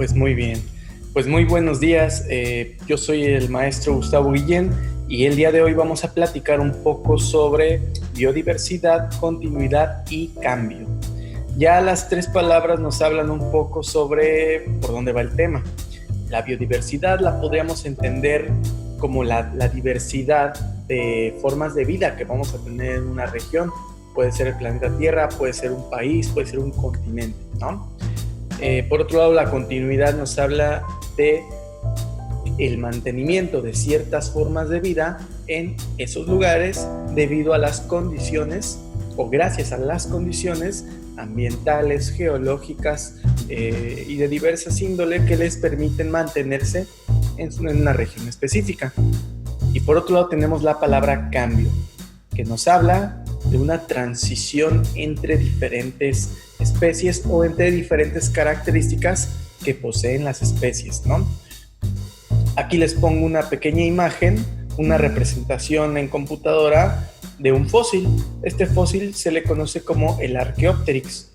Pues muy bien. Pues muy buenos días. Yo soy el maestro Gustavo Guillén y el día de hoy vamos a platicar un poco sobre biodiversidad, continuidad y cambio. Ya las tres palabras nos hablan un poco sobre por dónde va el tema. La biodiversidad la podríamos entender como la diversidad de formas de vida que vamos a tener en una región. Puede ser el planeta Tierra, puede ser un país, puede ser un continente, ¿no? Por otro lado, la continuidad nos habla de el mantenimiento de ciertas formas de vida en esos lugares debido a las condiciones o gracias a las condiciones ambientales, geológicas y de diversas índole que les permiten mantenerse en una región específica. Y por otro lado tenemos la palabra cambio, que nos habla de una transición entre diferentes especies o entre diferentes características que poseen las especies, ¿no? Aquí les pongo una pequeña imagen, una representación en computadora de un fósil. Este fósil se le conoce como el Archaeopteryx,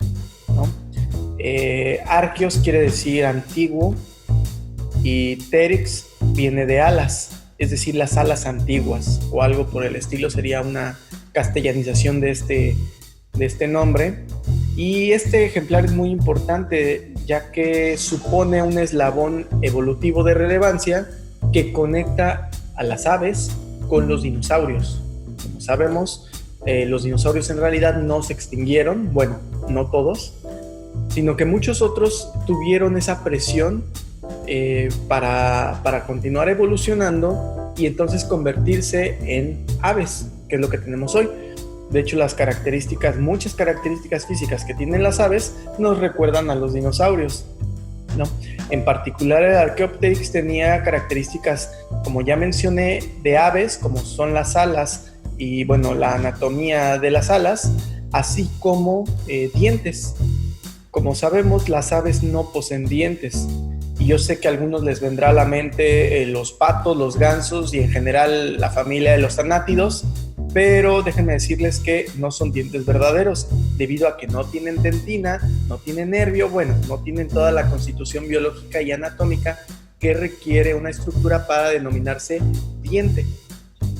¿no? Archeos quiere decir antiguo y pteryx viene de alas, es decir, las alas antiguas o algo por el estilo, sería una castellanización de este nombre. Y este ejemplar es muy importante ya que supone un eslabón evolutivo de relevancia que conecta a las aves con los dinosaurios. Como sabemos, los dinosaurios en realidad no se extinguieron, bueno, no todos, sino que muchos otros tuvieron esa presión para continuar evolucionando y entonces convertirse en aves, que es lo que tenemos hoy. De hecho, muchas características físicas que tienen las aves nos recuerdan a los dinosaurios, ¿no? En particular, el Archaeopteryx tenía características, como ya mencioné, de aves, como son las alas y, bueno, la anatomía de las alas, así como dientes. Como sabemos, las aves no poseen dientes. Y yo sé que a algunos les vendrá a la mente los patos, los gansos y en general la familia de los anátidos, pero déjenme decirles que no son dientes verdaderos, debido a que no tienen dentina, no tienen nervio, bueno, no tienen toda la constitución biológica y anatómica que requiere una estructura para denominarse diente.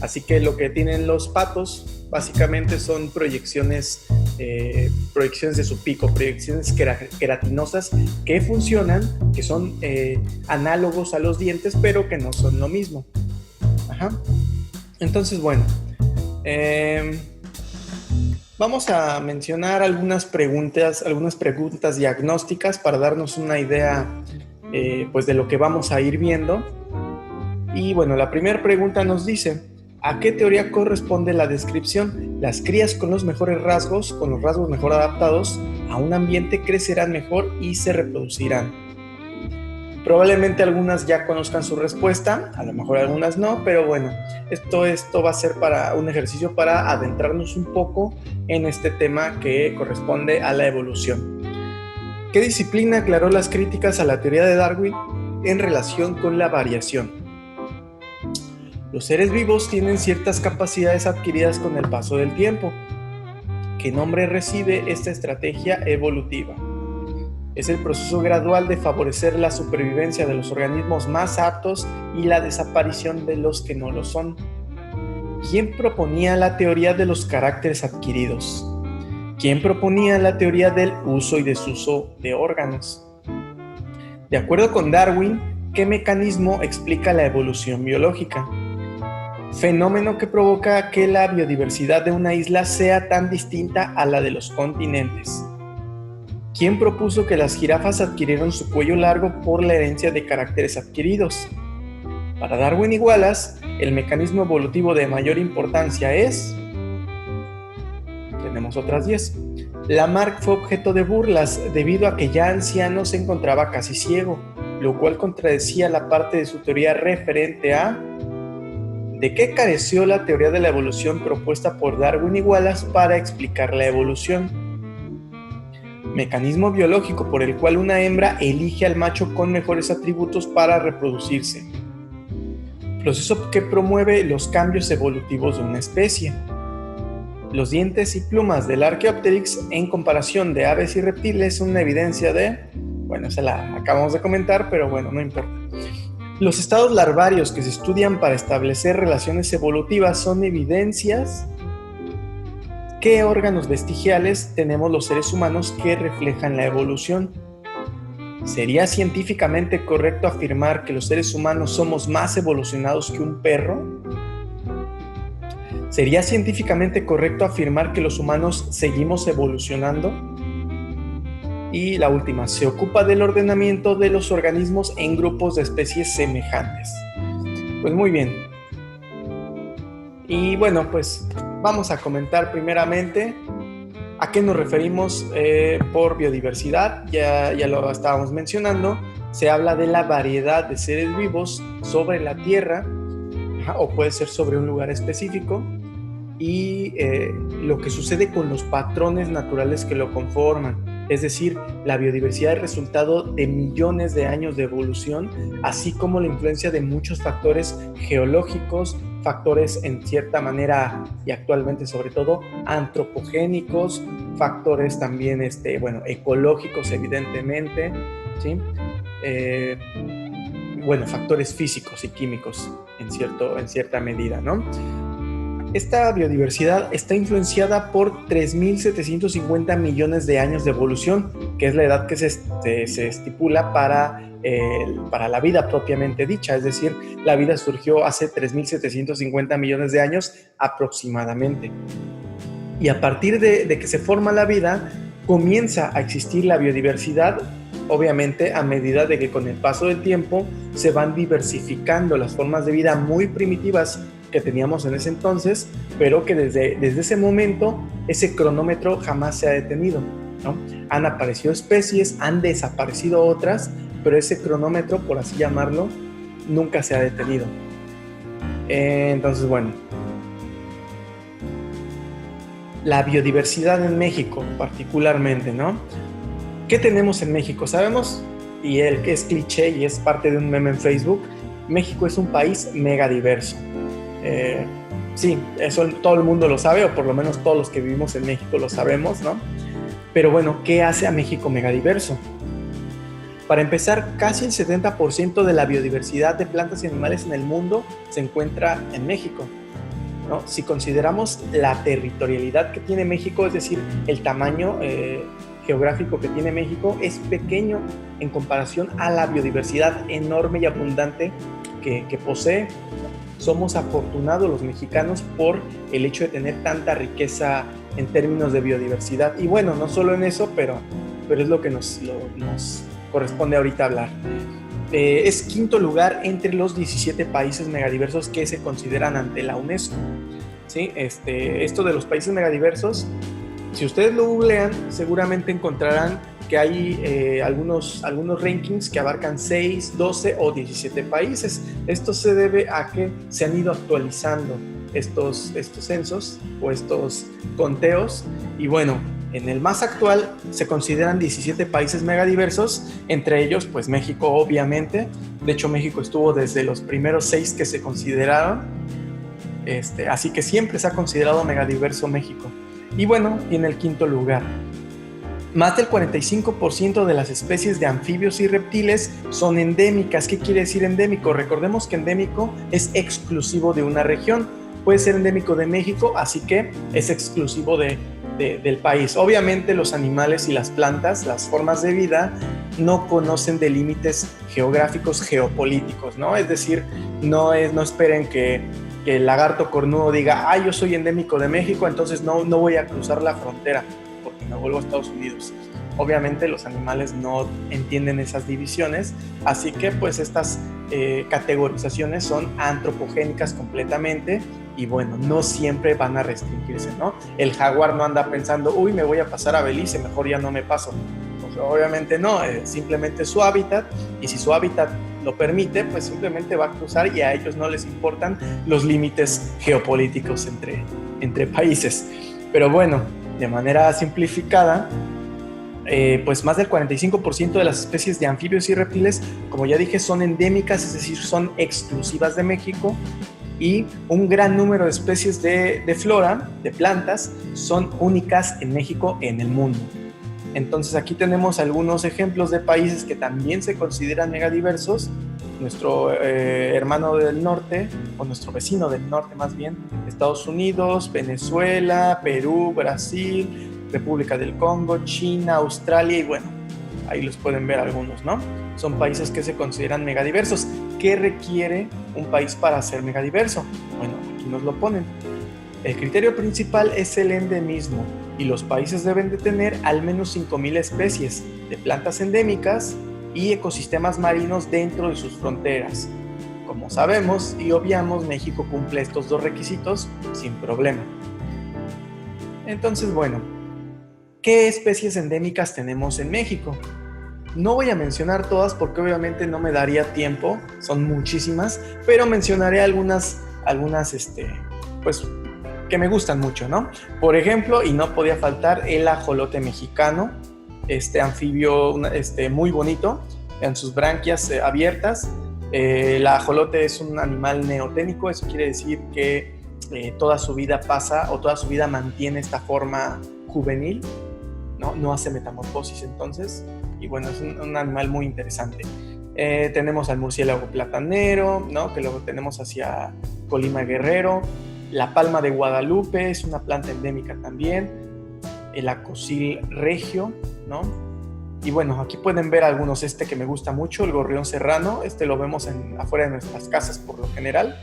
Así que lo que tienen los patos básicamente son proyecciones de su pico, proyecciones queratinosas que funcionan, que son análogos a los dientes, pero que no son lo mismo. Entonces, bueno, vamos a mencionar algunas preguntas diagnósticas para darnos una idea pues de lo que vamos a ir viendo. Y bueno, la primera pregunta nos dice: ¿a qué teoría corresponde la descripción? Las crías con los mejores rasgos, con los rasgos mejor adaptados a un ambiente, crecerán mejor y se reproducirán. Probablemente algunas ya conozcan su respuesta, a lo mejor algunas no, pero bueno, esto va a ser para un ejercicio para adentrarnos un poco en este tema que corresponde a la evolución. ¿Qué disciplina aclaró las críticas a la teoría de Darwin en relación con la variación? Los seres vivos tienen ciertas capacidades adquiridas con el paso del tiempo. ¿Qué nombre recibe esta estrategia evolutiva? Es el proceso gradual de favorecer la supervivencia de los organismos más aptos y la desaparición de los que no lo son. ¿Quién proponía la teoría de los caracteres adquiridos? ¿Quién proponía la teoría del uso y desuso de órganos? De acuerdo con Darwin, ¿qué mecanismo explica la evolución biológica? Fenómeno que provoca que la biodiversidad de una isla sea tan distinta a la de los continentes. ¿Quién propuso que las jirafas adquirieron su cuello largo por la herencia de caracteres adquiridos? Para Darwin y Wallace, el mecanismo evolutivo de mayor importancia es... Tenemos otras 10. Lamarck fue objeto de burlas debido a que ya anciano se encontraba casi ciego, lo cual contradecía la parte de su teoría referente a... ¿De qué careció la teoría de la evolución propuesta por Darwin y Wallace para explicar la evolución? Mecanismo biológico por el cual una hembra elige al macho con mejores atributos para reproducirse. Proceso que promueve los cambios evolutivos de una especie. Los dientes y plumas del Archaeopteryx en comparación de aves y reptiles son una evidencia de... Bueno, esa la acabamos de comentar, pero bueno, no importa. Los estados larvarios que se estudian para establecer relaciones evolutivas son evidencias qué órganos vestigiales tenemos los seres humanos que reflejan la evolución. ¿Sería científicamente correcto afirmar que los seres humanos somos más evolucionados que un perro? ¿Sería científicamente correcto afirmar que los humanos seguimos evolucionando? Y la última, se ocupa del ordenamiento de los organismos en grupos de especies semejantes. Pues muy bien. Y bueno, pues vamos a comentar primeramente a qué nos referimos por biodiversidad. Ya lo estábamos mencionando. Se habla de la variedad de seres vivos sobre la Tierra, o puede ser sobre un lugar específico, y lo que sucede con los patrones naturales que lo conforman. Es decir, la biodiversidad es resultado de millones de años de evolución, así como la influencia de muchos factores geológicos, factores en cierta manera y actualmente sobre todo antropogénicos, factores también ecológicos evidentemente, ¿sí? Factores físicos y químicos en cierta medida, ¿no? Esta biodiversidad está influenciada por 3.750 millones de años de evolución, que es la edad que se estipula para la vida propiamente dicha. Es decir, la vida surgió hace 3.750 millones de años aproximadamente. Y a partir de que se forma la vida, comienza a existir la biodiversidad, obviamente a medida de que con el paso del tiempo se van diversificando las formas de vida muy primitivas que teníamos en ese entonces, pero que desde ese momento ese cronómetro jamás se ha detenido, ¿no? Han aparecido especies, han desaparecido otras, pero ese cronómetro, por así llamarlo, nunca se ha detenido. Entonces, bueno, la biodiversidad en México particularmente, ¿no? ¿Qué tenemos en México? Sabemos, y el que es cliché y es parte de un meme en Facebook, México es un país mega diverso. Sí, eso todo el mundo lo sabe, o por lo menos todos los que vivimos en México lo sabemos, ¿no? Pero bueno, ¿qué hace a México megadiverso? Para empezar, casi el 70% de la biodiversidad de plantas y animales en el mundo se encuentra en México, ¿no? Si consideramos la territorialidad que tiene México, es decir, el tamaño geográfico que tiene México, es pequeño en comparación a la biodiversidad enorme y abundante que posee. Somos afortunados los mexicanos por el hecho de tener tanta riqueza en términos de biodiversidad. Y bueno, no solo en eso, pero es lo que nos corresponde ahorita hablar. Es quinto lugar entre los 17 países megadiversos que se consideran ante la UNESCO, ¿sí? Esto de los países megadiversos, si ustedes lo googlean, seguramente encontrarán que hay algunos rankings que abarcan 6, 12 o 17 países. Esto se debe a que se han ido actualizando estos censos o estos conteos. Y bueno, en el más actual se consideran 17 países megadiversos, entre ellos pues México obviamente. De hecho, México estuvo desde los primeros 6 que se consideraron. Así que siempre se ha considerado megadiverso México. Y bueno, tiene el quinto lugar. Más del 45% de las especies de anfibios y reptiles son endémicas. ¿Qué quiere decir endémico? Recordemos que endémico es exclusivo de una región. Puede ser endémico de México, así que es exclusivo del país. Obviamente los animales y las plantas, las formas de vida, no conocen de límites geográficos, geopolíticos, ¿no? Es decir, no esperen que el lagarto cornudo diga, yo soy endémico de México, entonces no voy a cruzar la frontera porque me vuelvo a Estados Unidos. Obviamente los animales no entienden esas divisiones, así que pues estas categorizaciones son antropogénicas completamente y bueno, no siempre van a restringirse, ¿no? El jaguar no anda pensando, me voy a pasar a Belice, mejor ya no me paso. Pues, obviamente no, simplemente su hábitat, y si su hábitat lo permite, pues simplemente va a cruzar y a ellos no les importan los límites geopolíticos entre países. Pero bueno, de manera simplificada, pues más del 45% de las especies de anfibios y reptiles, como ya dije, son endémicas, es decir, son exclusivas de México, y un gran número de especies de flora, de plantas, son únicas en México, en el mundo. Entonces aquí tenemos algunos ejemplos de países que también se consideran megadiversos. Nuestro hermano del norte, o nuestro vecino del norte más bien, Estados Unidos, Venezuela, Perú, Brasil, República del Congo, China, Australia y bueno, ahí los pueden ver algunos, ¿no? Son países que se consideran megadiversos. ¿Qué requiere un país para ser megadiverso? Bueno, aquí nos lo ponen. El criterio principal es el endemismo y los países deben de tener al menos 5,000 especies de plantas endémicas y ecosistemas marinos dentro de sus fronteras. Como sabemos y obviamos, México cumple estos dos requisitos sin problema. Entonces, bueno, ¿qué especies endémicas tenemos en México? No voy a mencionar todas porque obviamente no me daría tiempo, son muchísimas, pero mencionaré algunas pues que me gustan mucho, ¿no? Por ejemplo, y no podía faltar, el ajolote mexicano, este anfibio muy bonito, en sus branquias abiertas. El ajolote es un animal neoténico, eso quiere decir que toda su vida pasa o toda su vida mantiene esta forma juvenil, no hace metamorfosis entonces, y bueno, es un animal muy interesante. Tenemos al murciélago platanero, ¿no? Que luego tenemos hacia Colima Guerrero. La palma de Guadalupe es una planta endémica también. El acosil regio, ¿no? Y bueno, aquí pueden ver algunos, que me gusta mucho, el gorrión serrano. Lo vemos afuera de nuestras casas por lo general.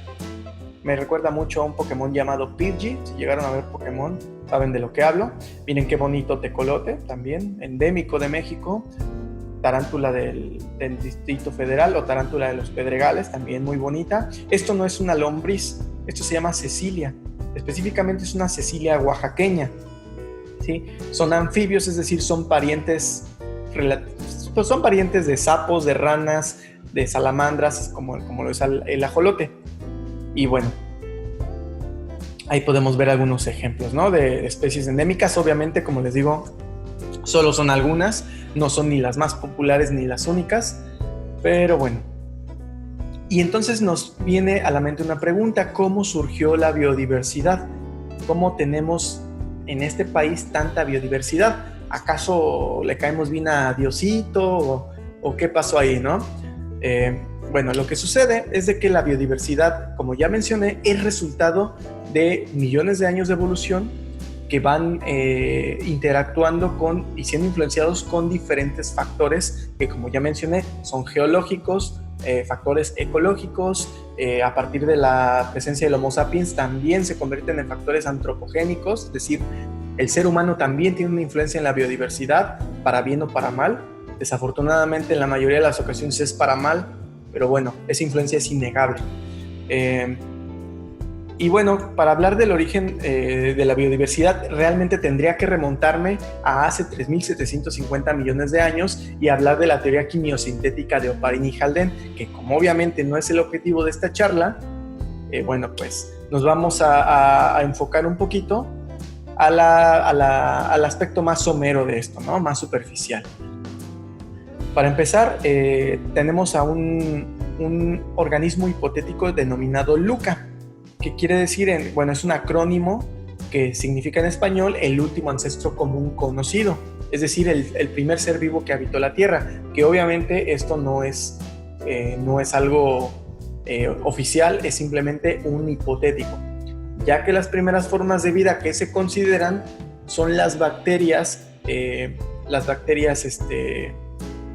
Me recuerda mucho a un Pokémon llamado Pidgey. Si llegaron a ver Pokémon, saben de lo que hablo. Miren qué bonito tecolote, también endémico de México. Tarántula del Distrito Federal o tarántula de los Pedregales, también muy bonita. Esto no es una lombriz, esto se llama cecilia. Específicamente es una cecilia oaxaqueña, ¿sí? Son anfibios, es decir, son parientes de sapos, de ranas, de salamandras, como lo es el ajolote. Y bueno, ahí podemos ver algunos ejemplos, ¿no? De especies endémicas. Obviamente, como les digo, solo son algunas, no son ni las más populares ni las únicas, pero bueno. Y entonces nos viene a la mente una pregunta: ¿cómo surgió la biodiversidad? ¿Cómo tenemos en este país tanta biodiversidad? ¿Acaso le caemos bien a Diosito o qué pasó ahí, no? Bueno, lo que sucede es de que la biodiversidad, como ya mencioné, es resultado de millones de años de evolución que van interactuando y siendo influenciados con diferentes factores que, como ya mencioné, son geológicos, factores ecológicos. A partir de la presencia del Homo sapiens también se convierten en factores antropogénicos, es decir, el ser humano también tiene una influencia en la biodiversidad, para bien o para mal. Desafortunadamente, en la mayoría de las ocasiones es para mal, pero bueno, esa influencia es innegable. Y bueno, para hablar del origen de la biodiversidad, realmente tendría que remontarme a hace 3.750 millones de años y hablar de la teoría quimiosintética de Oparin y Haldane, que como obviamente no es el objetivo de esta charla, bueno, pues nos vamos a enfocar un poquito al aspecto más somero de esto, ¿no? Más superficial. Para empezar, tenemos a un organismo hipotético denominado LUCA, que quiere decir, bueno, es un acrónimo que significa en español el último ancestro común conocido, es decir, el primer ser vivo que habitó la Tierra, que obviamente esto no es algo oficial, es simplemente un hipotético, ya que las primeras formas de vida que se consideran son las bacterias,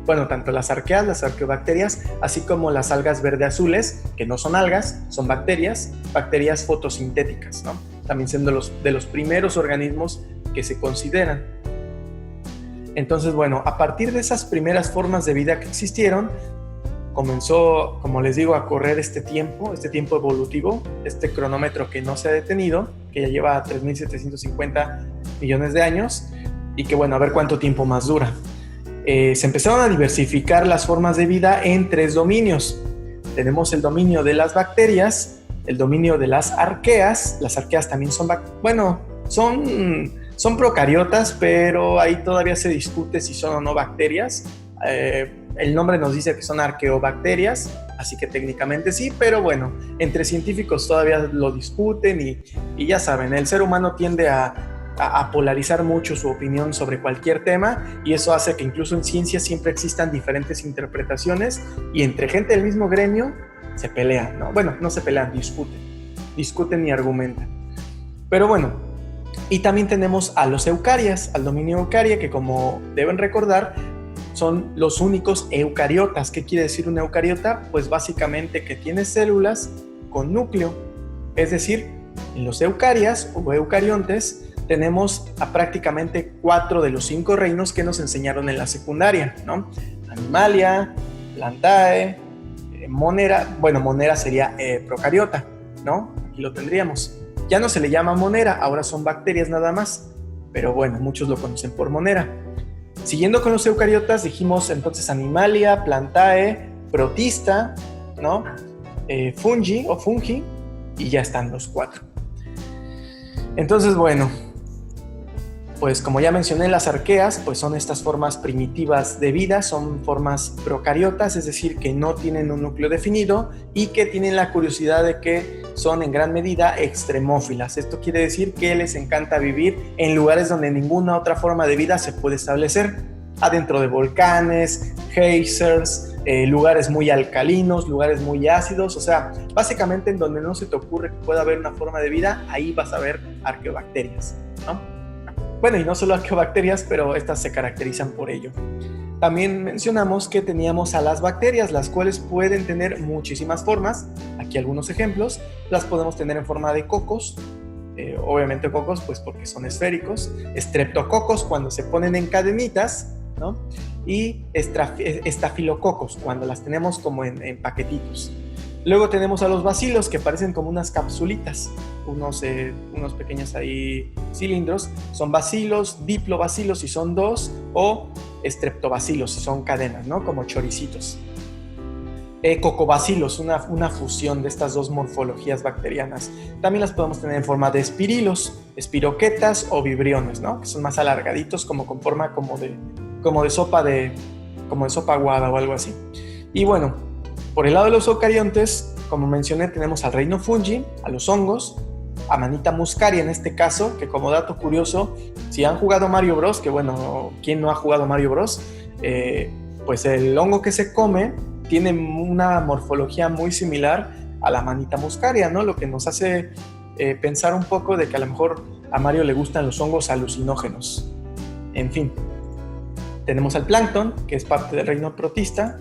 bueno, tanto las arqueas, las arqueobacterias, así como las algas verde-azules, que no son algas, son bacterias fotosintéticas, ¿no? También siendo de los primeros organismos que se consideran. Entonces, bueno, a partir de esas primeras formas de vida que existieron, comenzó, como les digo, a correr este tiempo evolutivo, este cronómetro que no se ha detenido, que ya lleva 3.750 millones de años, y que bueno, a ver cuánto tiempo más dura. Se empezaron a diversificar las formas de vida en 3 dominios. Tenemos el dominio de las bacterias, el dominio de las arqueas. Las arqueas también son procariotas, pero ahí todavía se discute si son o no bacterias. El nombre nos dice que son arqueobacterias, así que técnicamente sí, pero bueno, entre científicos todavía lo discuten y ya saben, el ser humano tiende a a polarizar mucho su opinión sobre cualquier tema, y eso hace que incluso en ciencia siempre existan diferentes interpretaciones y entre gente del mismo gremio se pelean, ¿no? Bueno, no se pelean, discuten y argumentan. Pero bueno, y también tenemos a los eucarias, al dominio eucaria, que como deben recordar, son los únicos eucariotas. ¿Qué quiere decir un eucariota? Pues básicamente que tiene células con núcleo. Es decir, en los eucarias o eucariontes tenemos a prácticamente 4 de los 5 reinos que nos enseñaron en la secundaria, ¿no? Animalia, Plantae, Monera. Bueno, Monera sería procariota, ¿no? Aquí lo tendríamos. Ya no se le llama Monera, ahora son bacterias nada más, pero bueno, muchos lo conocen por Monera. Siguiendo con los eucariotas, dijimos entonces Animalia, Plantae, Protista, ¿no? Fungi, y ya están los 4. Entonces, bueno, pues como ya mencioné, las arqueas pues son estas formas primitivas de vida, son formas procariotas, es decir, que no tienen un núcleo definido y que tienen la curiosidad de que son en gran medida extremófilas. Esto quiere decir que les encanta vivir en lugares donde ninguna otra forma de vida se puede establecer, adentro de volcanes, geysers, lugares muy alcalinos, lugares muy ácidos, o sea, básicamente en donde no se te ocurre que pueda haber una forma de vida, ahí vas a ver arqueobacterias, ¿no? Bueno, y no solo arqueobacterias, pero estas se caracterizan por ello. También mencionamos que teníamos a las bacterias, las cuales pueden tener muchísimas formas. Aquí algunos ejemplos. Las podemos tener en forma de cocos, obviamente cocos, pues porque son esféricos. Streptococos cuando se ponen en cadenitas, ¿no? Y estafilococos cuando las tenemos como en paquetitos. Luego tenemos a los bacilos, que parecen como unas capsulitas, unos pequeños ahí cilindros. Son bacilos, diplobacilos si son 2, o streptobacilos si son cadenas, ¿no? Como choricitos. Cocobacilos, una fusión de estas dos morfologías bacterianas. También las podemos tener en forma de espirilos, espiroquetas o vibriones, ¿no? Que son más alargaditos, como con forma como de sopa aguada o algo así. Y bueno, por el lado de los eucariontes, como mencioné, tenemos al reino fungi, a los hongos, a Amanita muscaria en este caso, que como dato curioso, si han jugado Mario Bros, que bueno, ¿quién no ha jugado Mario Bros? Pues el hongo que se come tiene una morfología muy similar a la Amanita muscaria, ¿no? Lo que nos hace pensar un poco de que a lo mejor a Mario le gustan los hongos alucinógenos. En fin, tenemos al plancton, que es parte del reino protista,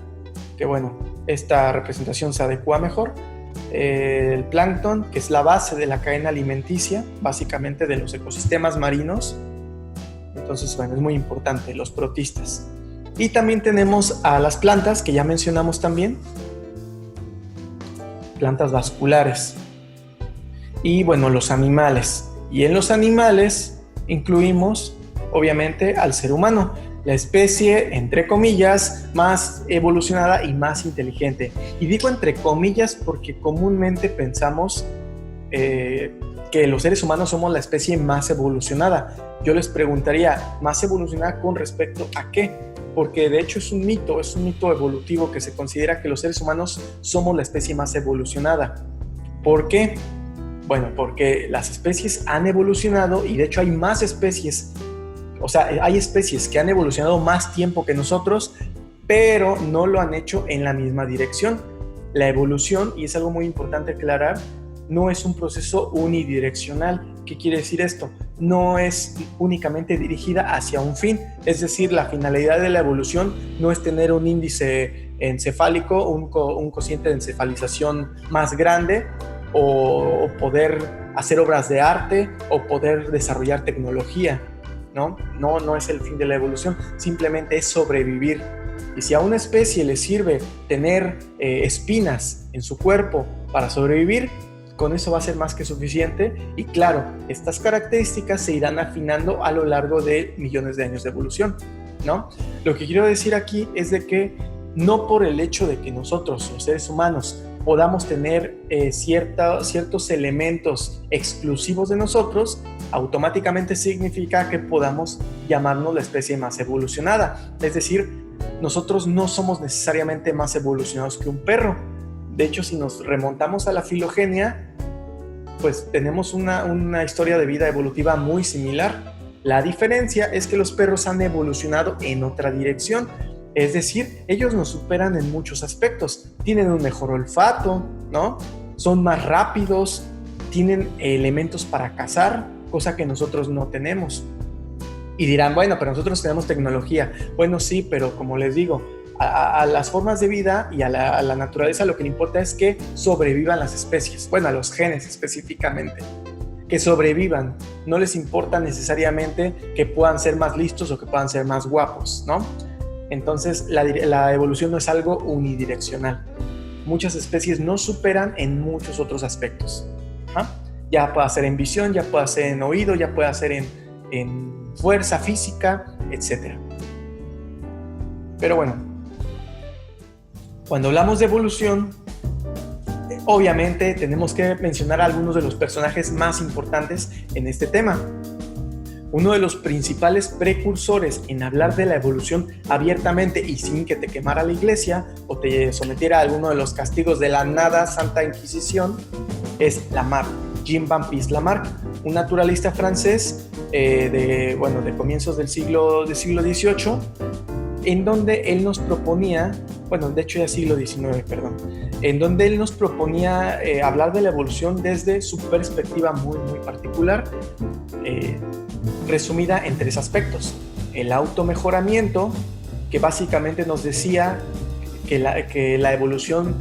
que bueno, esta representación se adecua mejor. El plancton, que es la base de la cadena alimenticia, básicamente de los ecosistemas marinos. Entonces, bueno, es muy importante, los protistas. Y también tenemos a las plantas, que ya mencionamos también, plantas vasculares. Y bueno, los animales. Y en los animales incluimos, obviamente, al ser humano, la especie, entre comillas, más evolucionada y más inteligente. Y digo entre comillas porque comúnmente pensamos que los seres humanos somos la especie más evolucionada. Yo les preguntaría, ¿más evolucionada con respecto a qué? Porque de hecho es un mito evolutivo que se considera que los seres humanos somos la especie más evolucionada. ¿Por qué? Bueno, porque las especies han evolucionado y de hecho hay más especies. O sea, hay especies que han evolucionado más tiempo que nosotros, pero no lo han hecho en la misma dirección. La evolución, y es algo muy importante aclarar, no es un proceso unidireccional. ¿Qué quiere decir esto? No es únicamente dirigida hacia un fin. Es decir, la finalidad de la evolución no es tener un índice encefálico, un cociente de encefalización más grande, o poder hacer obras de arte, o poder desarrollar tecnología. No es el fin de la evolución, simplemente es sobrevivir. Y si a una especie le sirve tener espinas en su cuerpo para sobrevivir, con eso va a ser más que suficiente. Y claro, estas características se irán afinando a lo largo de millones de años de evolución, ¿no? Lo que quiero decir aquí es de que no por el hecho de que nosotros, los seres humanos, podamos tener ciertos elementos exclusivos de nosotros, automáticamente significa que podamos llamarnos la especie más evolucionada. Es decir, nosotros no somos necesariamente más evolucionados que un perro. De hecho, si nos remontamos a la filogenia, pues tenemos una historia de vida evolutiva muy similar. La diferencia es que los perros han evolucionado en otra dirección. Es decir, ellos nos superan en muchos aspectos. Tienen un mejor olfato, ¿no? Son más rápidos, tienen elementos para cazar, cosa que nosotros no tenemos. Y dirán, bueno, pero nosotros tenemos tecnología. Bueno, sí, pero como les digo, a las formas de vida y a la naturaleza lo que le importa es que sobrevivan las especies. Bueno, a los genes específicamente. Que sobrevivan. No les importa necesariamente que puedan ser más listos o que puedan ser más guapos, ¿no? Entonces, la evolución no es algo unidireccional. Muchas especies nos superan en muchos otros aspectos. Ya puede ser en visión, ya puede ser en oído, ya puede ser en fuerza física, etc. Pero bueno, cuando hablamos de evolución, obviamente tenemos que mencionar a algunos de los personajes más importantes en este tema. Uno de los principales precursores en hablar de la evolución abiertamente y sin que te quemara la iglesia o te sometiera a alguno de los castigos de la nada Santa Inquisición es Lamarck, Jean-Baptiste Lamarck, un naturalista francés de comienzos del siglo XVIII, en donde él nos proponía, de hecho ya siglo XIX, en donde él nos proponía hablar de la evolución desde su perspectiva muy, muy particular, resumida en 3 aspectos. El automejoramiento, que básicamente nos decía que la evolución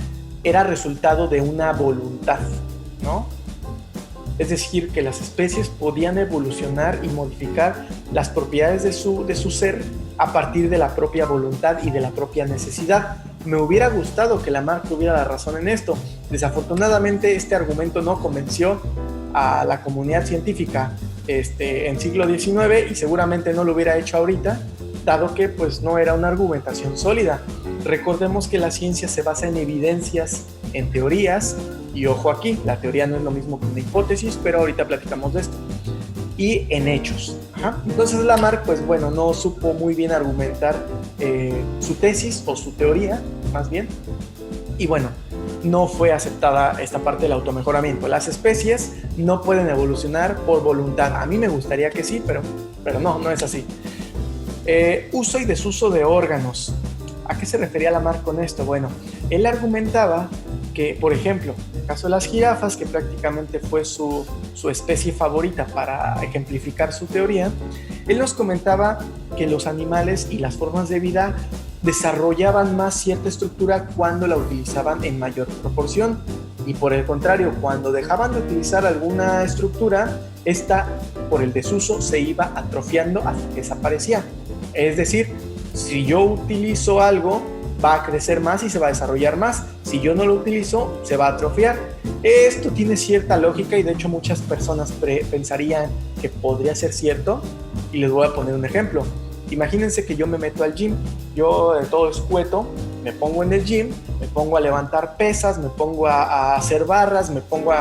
era resultado de una voluntad, ¿no? Es decir, que las especies podían evolucionar y modificar las propiedades de su ser a partir de la propia voluntad y de la propia necesidad. Me hubiera gustado que Lamarck tuviera la razón en esto. Desafortunadamente, este argumento no convenció a la comunidad científica en siglo XIX y seguramente no lo hubiera hecho ahorita, dado que pues no era una argumentación sólida. Recordemos que la ciencia se basa en evidencias, en teorías, y ojo aquí, la teoría no es lo mismo que una hipótesis, pero ahorita platicamos de esto, y en hechos. Entonces Lamarck no supo muy bien argumentar su tesis o su teoría, más bien, y no fue aceptada esta parte del automejoramiento. Las especies no pueden evolucionar por voluntad. A mí me gustaría que sí, pero no es así. Uso y desuso de órganos. ¿A qué se refería Lamarck con esto? Bueno, él argumentaba que, por ejemplo, en el caso de las jirafas, que prácticamente fue su especie favorita para ejemplificar su teoría, él nos comentaba que los animales y las formas de vida desarrollaban más cierta estructura cuando la utilizaban en mayor proporción, y por el contrario, cuando dejaban de utilizar alguna estructura, esta por el desuso se iba atrofiando hasta que desaparecía. Es decir, si yo utilizo algo, va a crecer más y se va a desarrollar más. Si yo no lo utilizo, se va a atrofiar. Esto tiene cierta lógica y de hecho muchas personas pensarían que podría ser cierto, y les voy a poner un ejemplo. Imagínense que yo me meto al gym, yo todo escueto, me pongo en el gym, me pongo a levantar pesas, me pongo a hacer barras, me pongo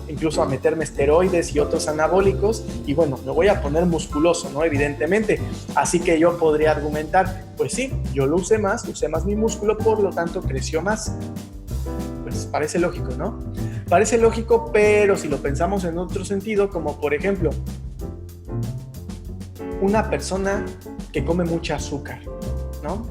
incluso a meterme esteroides y otros anabólicos, y me voy a poner musculoso, ¿no? Evidentemente. Así que yo podría argumentar, pues sí, yo lo usé más mi músculo, por lo tanto creció más. Pues parece lógico, ¿no? Parece lógico, pero si lo pensamos en otro sentido, como por ejemplo, una persona que come mucha azúcar, ¿no?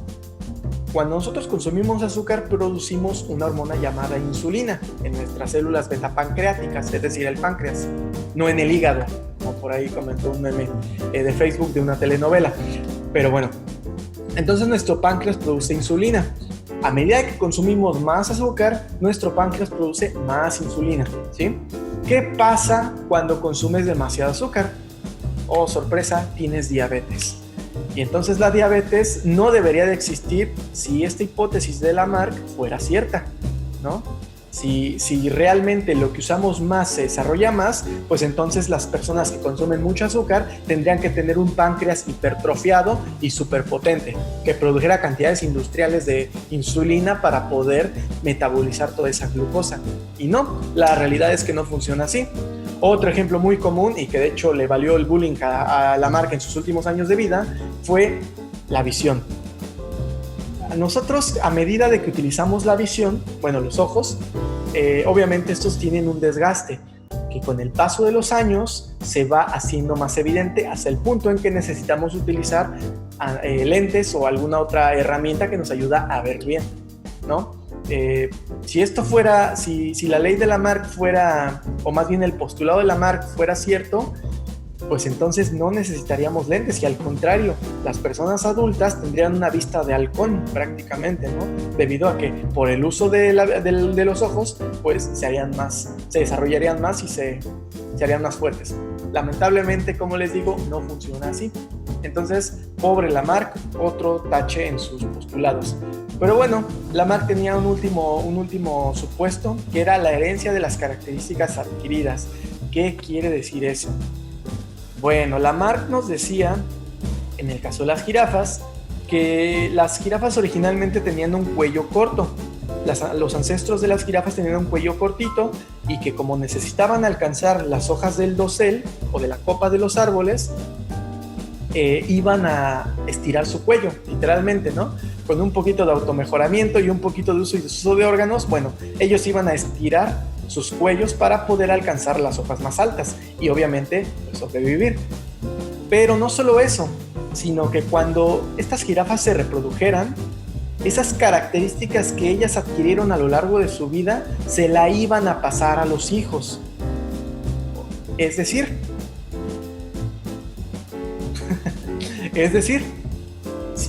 Cuando nosotros consumimos azúcar, producimos una hormona llamada insulina en nuestras células betapancreáticas, es decir, el páncreas, no en el hígado, como por ahí comentó un meme de Facebook de una telenovela. Pero entonces nuestro páncreas produce insulina. A medida que consumimos más azúcar, nuestro páncreas produce más insulina, ¿sí? ¿Qué pasa cuando consumes demasiado azúcar? Oh, sorpresa, tienes diabetes. Y entonces la diabetes no debería de existir si esta hipótesis de Lamarck fuera cierta, ¿no? Si realmente lo que usamos más se desarrolla más, pues entonces las personas que consumen mucho azúcar tendrían que tener un páncreas hipertrofiado y superpotente, que produjera cantidades industriales de insulina para poder metabolizar toda esa glucosa. Y no, la realidad es que no funciona así. Otro ejemplo muy común, y que de hecho le valió el bullying a Lamarck en sus últimos años de vida, fue la visión. Nosotros, a medida de que utilizamos la visión, los ojos, obviamente estos tienen un desgaste. que con el paso de los años se va haciendo más evidente hasta el punto en que necesitamos utilizar lentes o alguna otra herramienta que nos ayuda a ver bien, ¿no? Si esto fuera, si la ley de Lamarck fuera, o más bien el postulado de Lamarck fuera cierto, pues entonces no necesitaríamos lentes y al contrario, las personas adultas tendrían una vista de halcón prácticamente, ¿no? Debido a que por el uso de los ojos, pues se desarrollarían más y se harían más fuertes. Lamentablemente, como les digo, no funciona así. Entonces, pobre Lamarck, otro tache en sus postulados. Pero bueno, Lamarck tenía un último supuesto, que era la herencia de las características adquiridas. ¿Qué quiere decir eso? Bueno, Lamarck nos decía, en el caso de las jirafas, que las jirafas originalmente tenían un cuello corto. Los ancestros de las jirafas tenían un cuello cortito y que como necesitaban alcanzar las hojas del dosel o de la copa de los árboles, iban a estirar su cuello, literalmente, ¿no? Con un poquito de automejoramiento y un poquito de uso y desuso de órganos, bueno, ellos iban a estirar sus cuellos para poder alcanzar las hojas más altas y obviamente pues, sobrevivir. Pero no solo eso, sino que cuando estas jirafas se reprodujeran, esas características que ellas adquirieron a lo largo de su vida se la iban a pasar a los hijos. Es decir,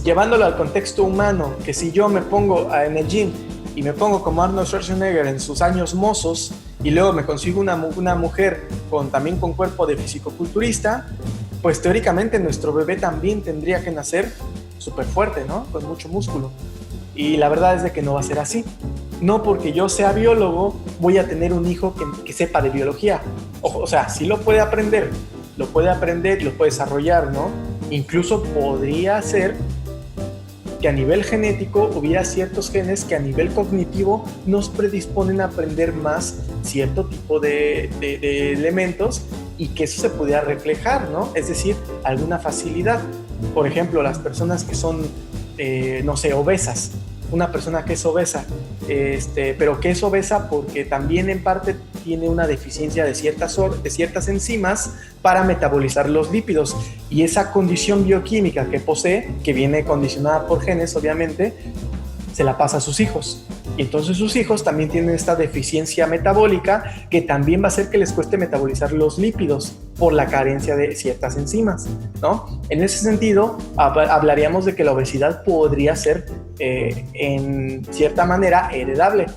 llevándolo al contexto humano, que si yo me pongo en el gym y me pongo como Arnold Schwarzenegger en sus años mozos y luego me consigo una mujer también con cuerpo de fisicoculturista, pues teóricamente nuestro bebé también tendría que nacer súper fuerte, ¿no? Con mucho músculo. Y la verdad es de que no va a ser así. No porque yo sea biólogo voy a tener un hijo que sepa de biología. O sea, sí lo puede aprender y lo puede desarrollar, ¿no? Incluso podría ser que a nivel genético hubiera ciertos genes que a nivel cognitivo nos predisponen a aprender más cierto tipo de elementos y que eso se pudiera reflejar, ¿no? Es decir, alguna facilidad. Por ejemplo, las personas que son, obesas. Una persona que es obesa, pero que es obesa porque también en parte tiene una deficiencia de ciertas enzimas para metabolizar los lípidos, y esa condición bioquímica que posee, que viene condicionada por genes obviamente, se la pasa a sus hijos. Y entonces sus hijos también tienen esta deficiencia metabólica que también va a hacer que les cueste metabolizar los lípidos por la carencia de ciertas enzimas, ¿no? En ese sentido, hablaríamos de que la obesidad podría ser, en cierta manera, heredable.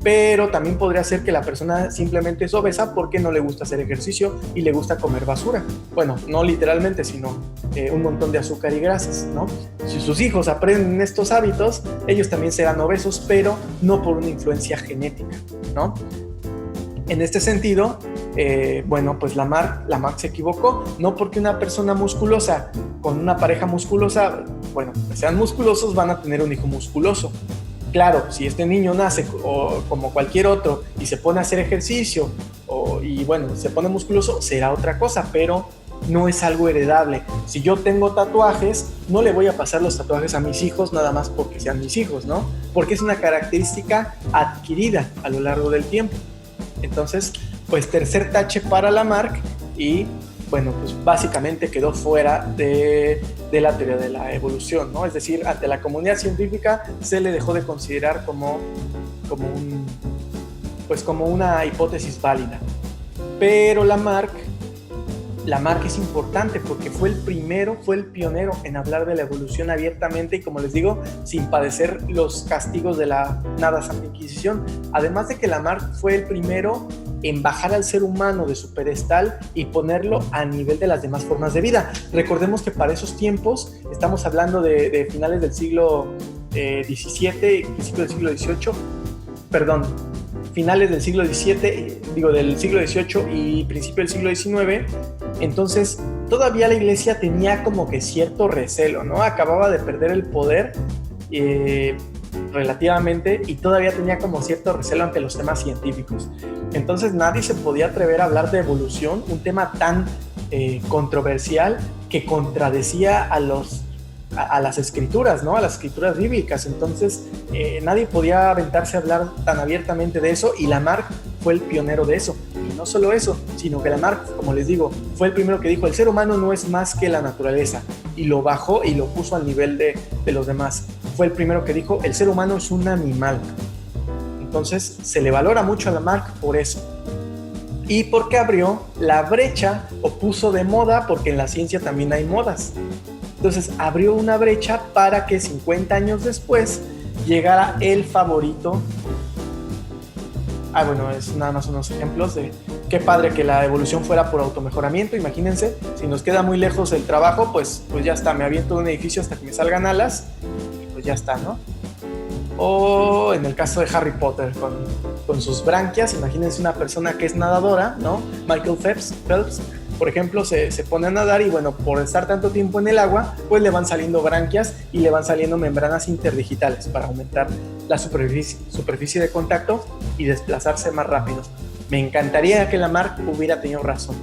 Pero también podría ser que la persona simplemente es obesa porque no le gusta hacer ejercicio y le gusta comer basura. Bueno, no literalmente, sino un montón de azúcar y grasas, ¿no? Si sus hijos aprenden estos hábitos, ellos también serán obesos, pero no por una influencia genética, ¿no? En este sentido, pues Lamarck se equivocó, no porque una persona musculosa con una pareja musculosa, que sean musculosos, van a tener un hijo musculoso. Claro, si este niño nace como cualquier otro y se pone a hacer ejercicio se pone musculoso, será otra cosa, pero no es algo heredable. Si yo tengo tatuajes, no le voy a pasar los tatuajes a mis hijos nada más porque sean mis hijos, ¿no? Porque es una característica adquirida a lo largo del tiempo. Entonces, pues tercer tache para Lamarck y pues básicamente quedó fuera de la teoría de la evolución, ¿no? Es decir, ante la comunidad científica se le dejó de considerar como una hipótesis válida. Pero Lamarck es importante porque fue el pionero en hablar de la evolución abiertamente y, como les digo, sin padecer los castigos de la nada Santa Inquisición. Además de que Lamarck fue el primero en bajar al ser humano de su pedestal y ponerlo a nivel de las demás formas de vida. Recordemos que para esos tiempos, estamos hablando de finales del siglo XVII, principio del siglo XVIII, finales del siglo XVII, del siglo XVIII y principio del siglo XIX, entonces todavía la iglesia tenía como que cierto recelo, ¿no? Acababa de perder el poder relativamente y todavía tenía como cierto recelo ante los temas científicos. Entonces nadie se podía atrever a hablar de evolución, un tema tan controversial que contradecía a las escrituras, ¿no? A las escrituras bíblicas. Entonces nadie podía aventarse a hablar tan abiertamente de eso y Lamarck fue el pionero de eso. no solo eso, sino que Lamarck, como les digo, fue el primero que dijo, el ser humano no es más que la naturaleza, y lo bajó y lo puso al nivel de los demás. Fue el primero que dijo, el ser humano es un animal. Entonces se le valora mucho a Lamarck por eso. Y porque abrió la brecha o puso de moda, porque en la ciencia también hay modas. Entonces abrió una brecha para que 50 años después llegara el favorito. Bueno, es nada más unos ejemplos de qué padre que la evolución fuera por automejoramiento. Imagínense, si nos queda muy lejos el trabajo, pues ya está, me aviento de un edificio hasta que me salgan alas y pues ya está, ¿no? O en el caso de Harry Potter con sus branquias, imagínense una persona que es nadadora, ¿no? Michael Phelps, por ejemplo, se pone a nadar y bueno, por estar tanto tiempo en el agua, pues le van saliendo branquias y le van saliendo membranas interdigitales para aumentar la superficie de contacto y desplazarse más rápido. Me encantaría que Lamarck hubiera tenido razón.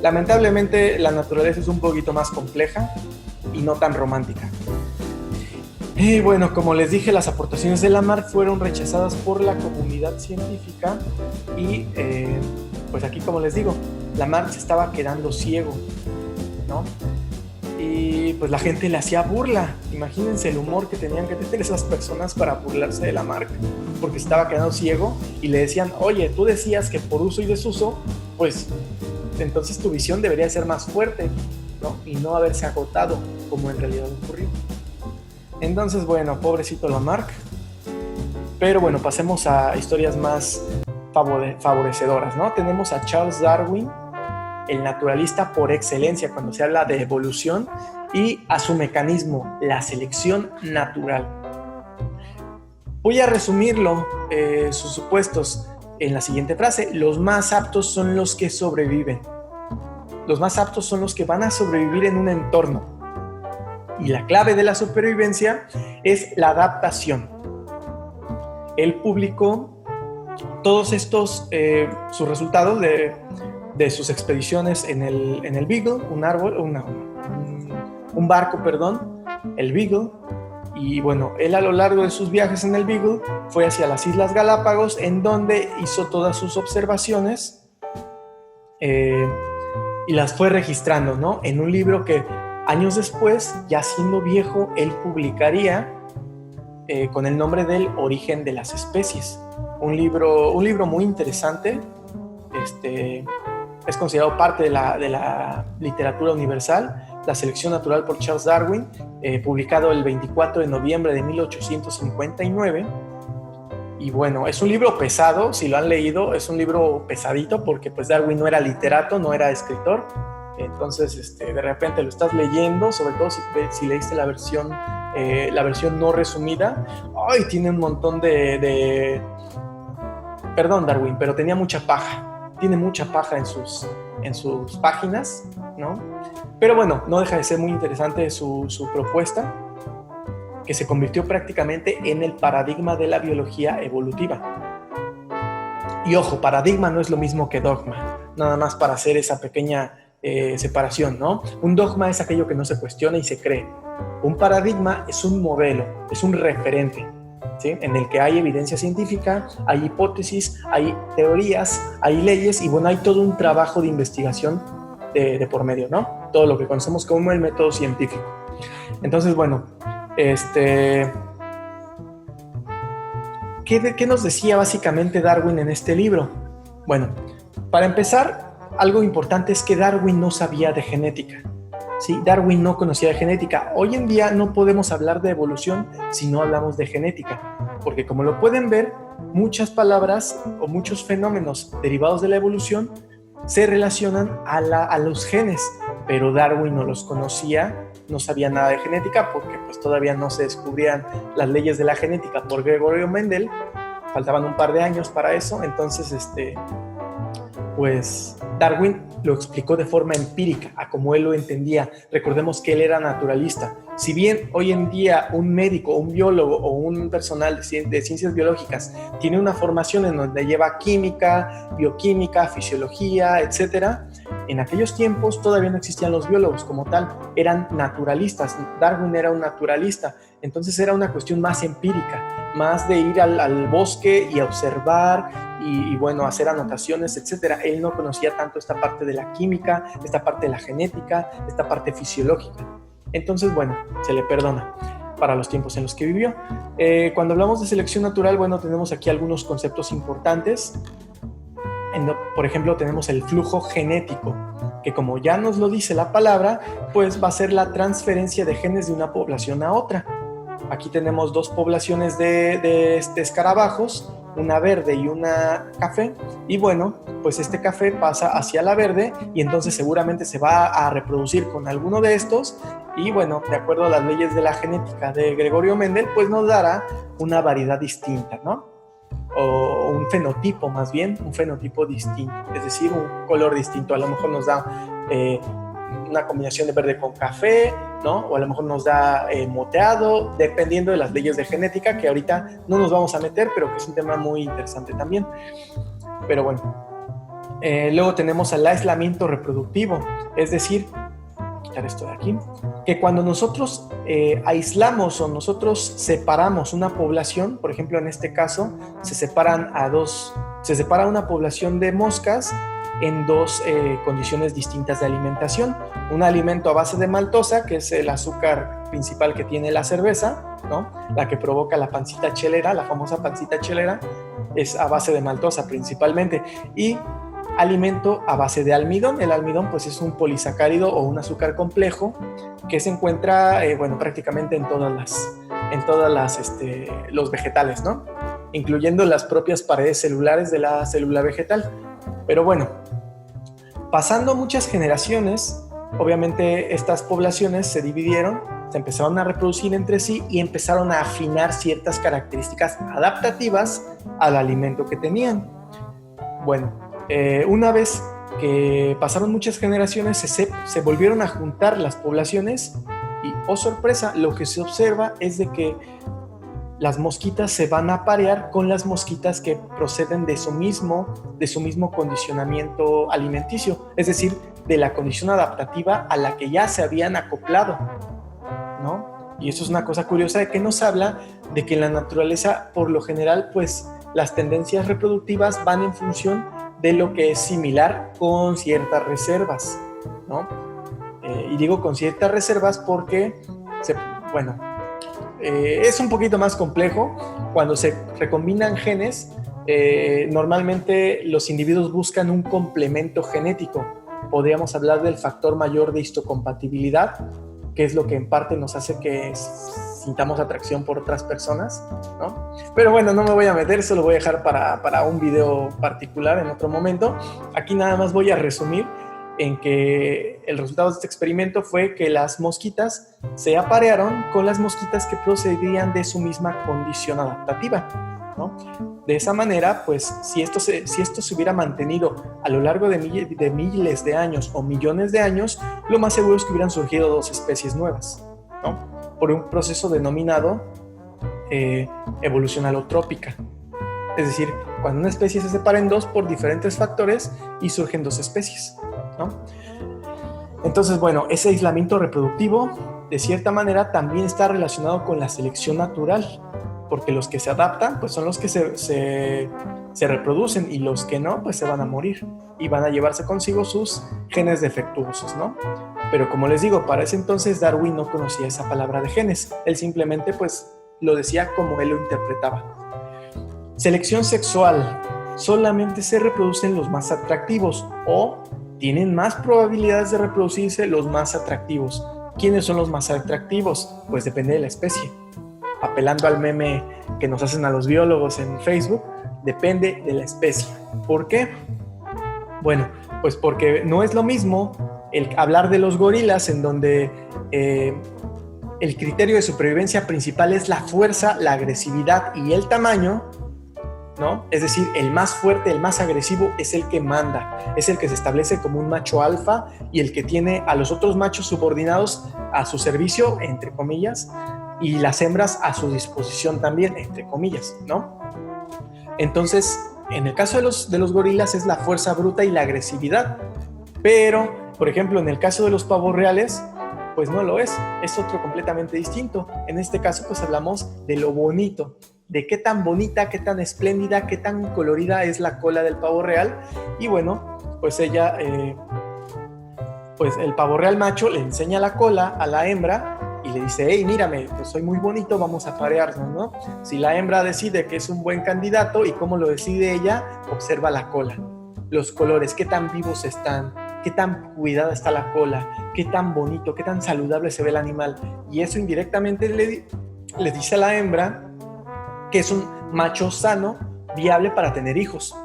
Lamentablemente la naturaleza es un poquito más compleja y no tan romántica. Y bueno, como les dije, las aportaciones de Lamarck fueron rechazadas por la comunidad científica y pues aquí, como les digo, Lamarck se estaba quedando ciego, ¿no? Y pues la gente le hacía burla. Imagínense el humor que tenían que tener esas personas para burlarse de Lamarck, porque estaba quedando ciego y le decían, oye, tú decías que por uso y desuso, pues entonces tu visión debería ser más fuerte, ¿no? Y no haberse agotado como en realidad ocurrió. Entonces, bueno, pobrecito Lamarck. Pero bueno, pasemos a historias más favorecedoras, ¿no? Tenemos a Charles Darwin, el naturalista por excelencia cuando se habla de evolución, y a su mecanismo, la selección natural. Voy a resumirlo, sus supuestos, en la siguiente frase: los más aptos son los que sobreviven. Los más aptos son los que van a sobrevivir en un entorno. Y la clave de la supervivencia es la adaptación. Él publicó todos estos, sus resultados de sus expediciones en el Beagle, un barco, el Beagle. Y bueno, él a lo largo de sus viajes en el Beagle fue hacia las Islas Galápagos, en donde hizo todas sus observaciones y las fue registrando, ¿no? En un libro que años después, ya siendo viejo, él publicaría con el nombre del Origen de las Especies. Un libro muy interesante. Es considerado parte de la literatura universal, La selección natural por Charles Darwin, publicado el 24 de noviembre de 1859. Y bueno, es un libro pesado, si lo han leído, es un libro pesadito porque pues Darwin no era literato, no era escritor. Entonces, de repente lo estás leyendo, sobre todo si leíste la versión no resumida. ¡Ay! Tiene un montón Perdón, Darwin, pero tenía mucha paja. Tiene mucha paja en sus páginas, ¿no? Pero bueno, no deja de ser muy interesante su propuesta, que se convirtió prácticamente en el paradigma de la biología evolutiva. Y ojo, paradigma no es lo mismo que dogma, nada más para hacer esa pequeña separación, ¿no? Un dogma es aquello que no se cuestiona y se cree. Un paradigma es un modelo, es un referente, ¿sí? En el que hay evidencia científica, hay hipótesis, hay teorías, hay leyes y bueno, hay todo un trabajo de investigación de por medio, ¿no? Todo lo que conocemos como el método científico. Entonces, bueno, ¿qué nos decía básicamente Darwin en este libro? Bueno, para empezar, algo importante es que Darwin no sabía de genética. ¿Sí? Darwin no conocía de genética. Hoy en día no podemos hablar de evolución si no hablamos de genética, porque como lo pueden ver, muchas palabras o muchos fenómenos derivados de la evolución se relacionan a los genes, pero Darwin no los conocía, no sabía nada de genética porque pues todavía no se descubrían las leyes de la genética por Gregorio Mendel, faltaban un par de años para eso. Entonces pues Darwin lo explicó de forma empírica, a como él lo entendía. Recordemos que él era naturalista. Si bien hoy en día un médico, un biólogo o un personal de ciencias biológicas tiene una formación en donde lleva química, bioquímica, fisiología, etc., en aquellos tiempos todavía no existían los biólogos como tal, eran naturalistas. Darwin era un naturalista, Entonces era una cuestión más empírica, más de ir al bosque y observar y bueno, hacer anotaciones, etcétera. Él no conocía tanto esta parte de la química, esta parte de la genética, esta parte fisiológica. Entonces, bueno, se le perdona para los tiempos en los que vivió. Cuando hablamos de selección natural, bueno, tenemos aquí algunos conceptos importantes. Por ejemplo, tenemos el flujo genético, que como ya nos lo dice la palabra, pues va a ser la transferencia de genes de una población a otra. Aquí tenemos dos poblaciones de escarabajos, una verde y una café, y bueno, pues este café pasa hacia la verde y entonces seguramente se va a reproducir con alguno de estos y bueno, de acuerdo a las leyes de la genética de Gregorio Mendel, pues nos dará una variedad distinta, ¿no? O un fenotipo más bien, un fenotipo distinto, es decir, un color distinto. A lo mejor nos da una combinación de verde con café, ¿no? O a lo mejor nos da moteado, dependiendo de las leyes de genética, que ahorita no nos vamos a meter, pero que es un tema muy interesante también. Pero bueno, luego tenemos el aislamiento reproductivo, es decir, quitar esto de aquí, que cuando nosotros aislamos o nosotros separamos una población, por ejemplo en este caso se separa una población de moscas en dos condiciones distintas de alimentación. Un alimento a base de maltosa, que es el azúcar principal que tiene la cerveza, ¿no? La que provoca la pancita chelera, la famosa pancita chelera, es a base de maltosa principalmente. Y alimento a base de almidón. El almidón pues es un polisacárido o un azúcar complejo que se encuentra prácticamente en todas los vegetales, ¿no? Incluyendo las propias paredes celulares de la célula vegetal. Pero bueno, pasando muchas generaciones, obviamente estas poblaciones se dividieron, se empezaron a reproducir entre sí y empezaron a afinar ciertas características adaptativas al alimento que tenían. Bueno, una vez que pasaron muchas generaciones, se volvieron a juntar las poblaciones y, oh sorpresa, lo que se observa es de que las mosquitas se van a parear con las mosquitas que proceden de su mismo condicionamiento alimenticio, es decir, de la condición adaptativa a la que ya se habían acoplado, ¿no? Y eso es una cosa curiosa de que nos habla de que en la naturaleza, por lo general, pues las tendencias reproductivas van en función de lo que es similar con ciertas reservas, ¿no? Y digo con ciertas reservas porque, es un poquito más complejo. Cuando se recombinan genes, normalmente los individuos buscan un complemento genético. Podríamos hablar del factor mayor de histocompatibilidad, que es lo que en parte nos hace que sintamos atracción por otras personas, ¿no? Pero bueno, no me voy a meter, eso lo voy a dejar para un video particular en otro momento. Aquí nada más voy a resumir en que el resultado de este experimento fue que las mosquitas se aparearon con las mosquitas que procedían de su misma condición adaptativa, ¿no? De esa manera, pues, si esto se hubiera mantenido a lo largo de miles de años o millones de años, lo más seguro es que hubieran surgido dos especies nuevas, ¿no? Por un proceso denominado evolución alotrópica. Es decir, cuando una especie se separa en dos por diferentes factores y surgen dos especies, ¿no? Entonces, bueno, ese aislamiento reproductivo, de cierta manera, también está relacionado con la selección natural, porque los que se adaptan, pues son los que se reproducen y los que no, pues se van a morir y van a llevarse consigo sus genes defectuosos, ¿no? Pero como les digo, para ese entonces Darwin no conocía esa palabra de genes, él simplemente pues lo decía como él lo interpretaba. Selección sexual, solamente se reproducen los más atractivos o tienen más probabilidades de reproducirse los más atractivos. ¿Quiénes son los más atractivos? Pues depende de la especie. Apelando al meme que nos hacen a los biólogos en Facebook, depende de la especie. ¿Por qué? Bueno, pues porque no es lo mismo el hablar de los gorilas, en donde el criterio de supervivencia principal es la fuerza, la agresividad y el tamaño, ¿no? Es decir, el más fuerte, el más agresivo es el que manda, es el que se establece como un macho alfa y el que tiene a los otros machos subordinados a su servicio, entre comillas, y las hembras a su disposición también, entre comillas, ¿no? Entonces, en el caso de los gorilas es la fuerza bruta y la agresividad, pero, por ejemplo, en el caso de los pavos reales, Pues no lo es otro completamente distinto. En este caso, pues hablamos de lo bonito, de qué tan bonita, qué tan espléndida, qué tan colorida es la cola del pavo real. Y bueno, pues ella, pues el pavo real macho le enseña la cola a la hembra y le dice, hey, mírame, pues soy muy bonito, vamos a parearnos, ¿no? Si la hembra decide que es un buen candidato, ¿y cómo lo decide ella? Observa la cola, los colores, qué tan vivos están, qué tan cuidada está la cola, qué tan bonito, qué tan saludable se ve el animal. Y eso indirectamente le dice a la hembra que es un macho sano, viable para tener hijos.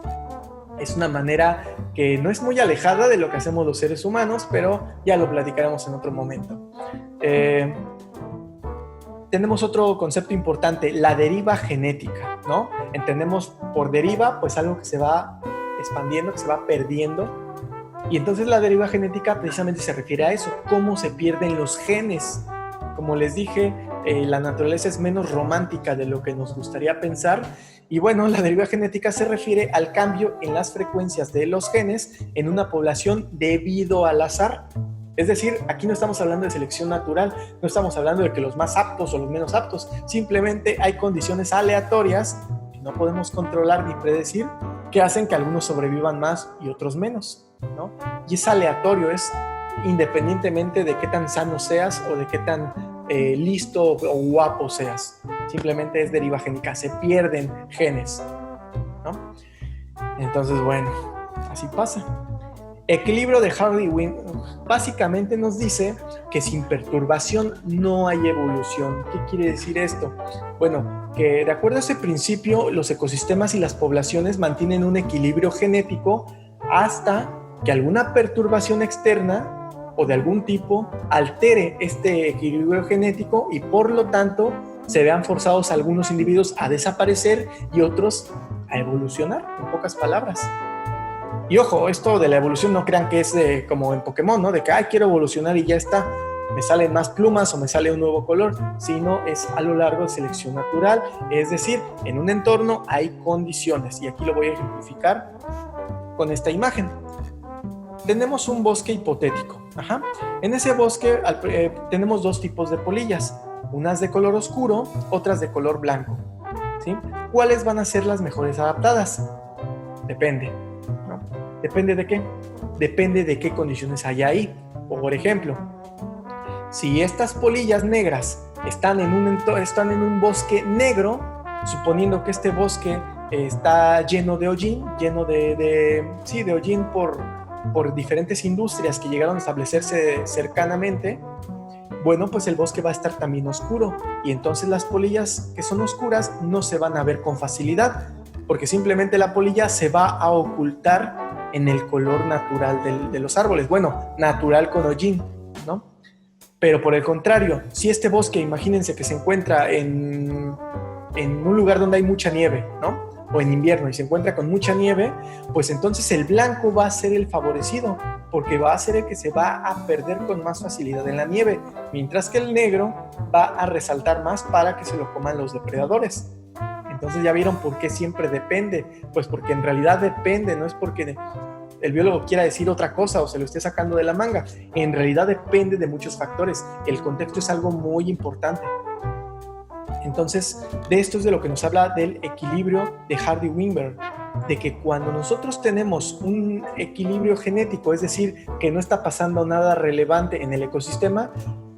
Es una manera que no es muy alejada de lo que hacemos los seres humanos, pero ya lo platicaremos en otro momento. Tenemos otro concepto importante, la deriva genética, ¿no? Entendemos por deriva, pues algo que se va expandiendo, que se va perdiendo. Y entonces la deriva genética precisamente se refiere a eso, cómo se pierden los genes. Como les dije, la naturaleza es menos romántica de lo que nos gustaría pensar. Y bueno, la deriva genética se refiere al cambio en las frecuencias de los genes en una población debido al azar. Es decir, aquí no estamos hablando de selección natural, no estamos hablando de que los más aptos o los menos aptos, simplemente hay condiciones aleatorias que no podemos controlar ni predecir que hacen que algunos sobrevivan más y otros menos, ¿no? Y es aleatorio, es independientemente de qué tan sano seas o de qué tan listo o guapo seas. Simplemente es deriva génica, se pierden genes, ¿no? Entonces, bueno, así pasa. Equilibrio de Hardy-Weinberg básicamente nos dice que sin perturbación no hay evolución. ¿Qué quiere decir esto? Bueno, que de acuerdo a ese principio, los ecosistemas y las poblaciones mantienen un equilibrio genético hasta que alguna perturbación externa o de algún tipo altere este equilibrio genético y por lo tanto se vean forzados algunos individuos a desaparecer y otros a evolucionar, en pocas palabras. Y ojo, esto de la evolución no crean que es como en Pokémon, ¿no? De que, ay, quiero evolucionar y ya está, me salen más plumas o me sale un nuevo color, sino es a lo largo de selección natural, es decir, en un entorno hay condiciones y aquí lo voy a ejemplificar con esta imagen. Tenemos un bosque hipotético. En ese bosque tenemos dos tipos de polillas, unas de color oscuro, otras de color blanco, ¿sí? ¿Cuáles van a ser las mejores adaptadas? Depende, ¿no? ¿Depende de qué? Depende de qué condiciones hay ahí. Por ejemplo, si estas polillas negras están en un bosque negro, suponiendo que este bosque está lleno de hollín, de hollín por diferentes industrias que llegaron a establecerse cercanamente, bueno, pues el bosque va a estar también oscuro y entonces las polillas que son oscuras no se van a ver con facilidad porque simplemente la polilla se va a ocultar en el color natural de los árboles, bueno, natural con hollín, ¿no? Pero por el contrario, si este bosque, imagínense que se encuentra en un lugar donde hay mucha nieve, ¿no? O en invierno y se encuentra con mucha nieve, pues entonces el blanco va a ser el favorecido, porque va a ser el que se va a perder con más facilidad en la nieve, mientras que el negro va a resaltar más para que se lo coman los depredadores. Entonces ya vieron por qué siempre depende, pues porque en realidad depende, no es porque el biólogo quiera decir otra cosa o se lo esté sacando de la manga, en realidad depende de muchos factores, el contexto es algo muy importante. Entonces, de esto es de lo que nos habla del equilibrio de Hardy-Weinberg, de que cuando nosotros tenemos un equilibrio genético, es decir, que no está pasando nada relevante en el ecosistema,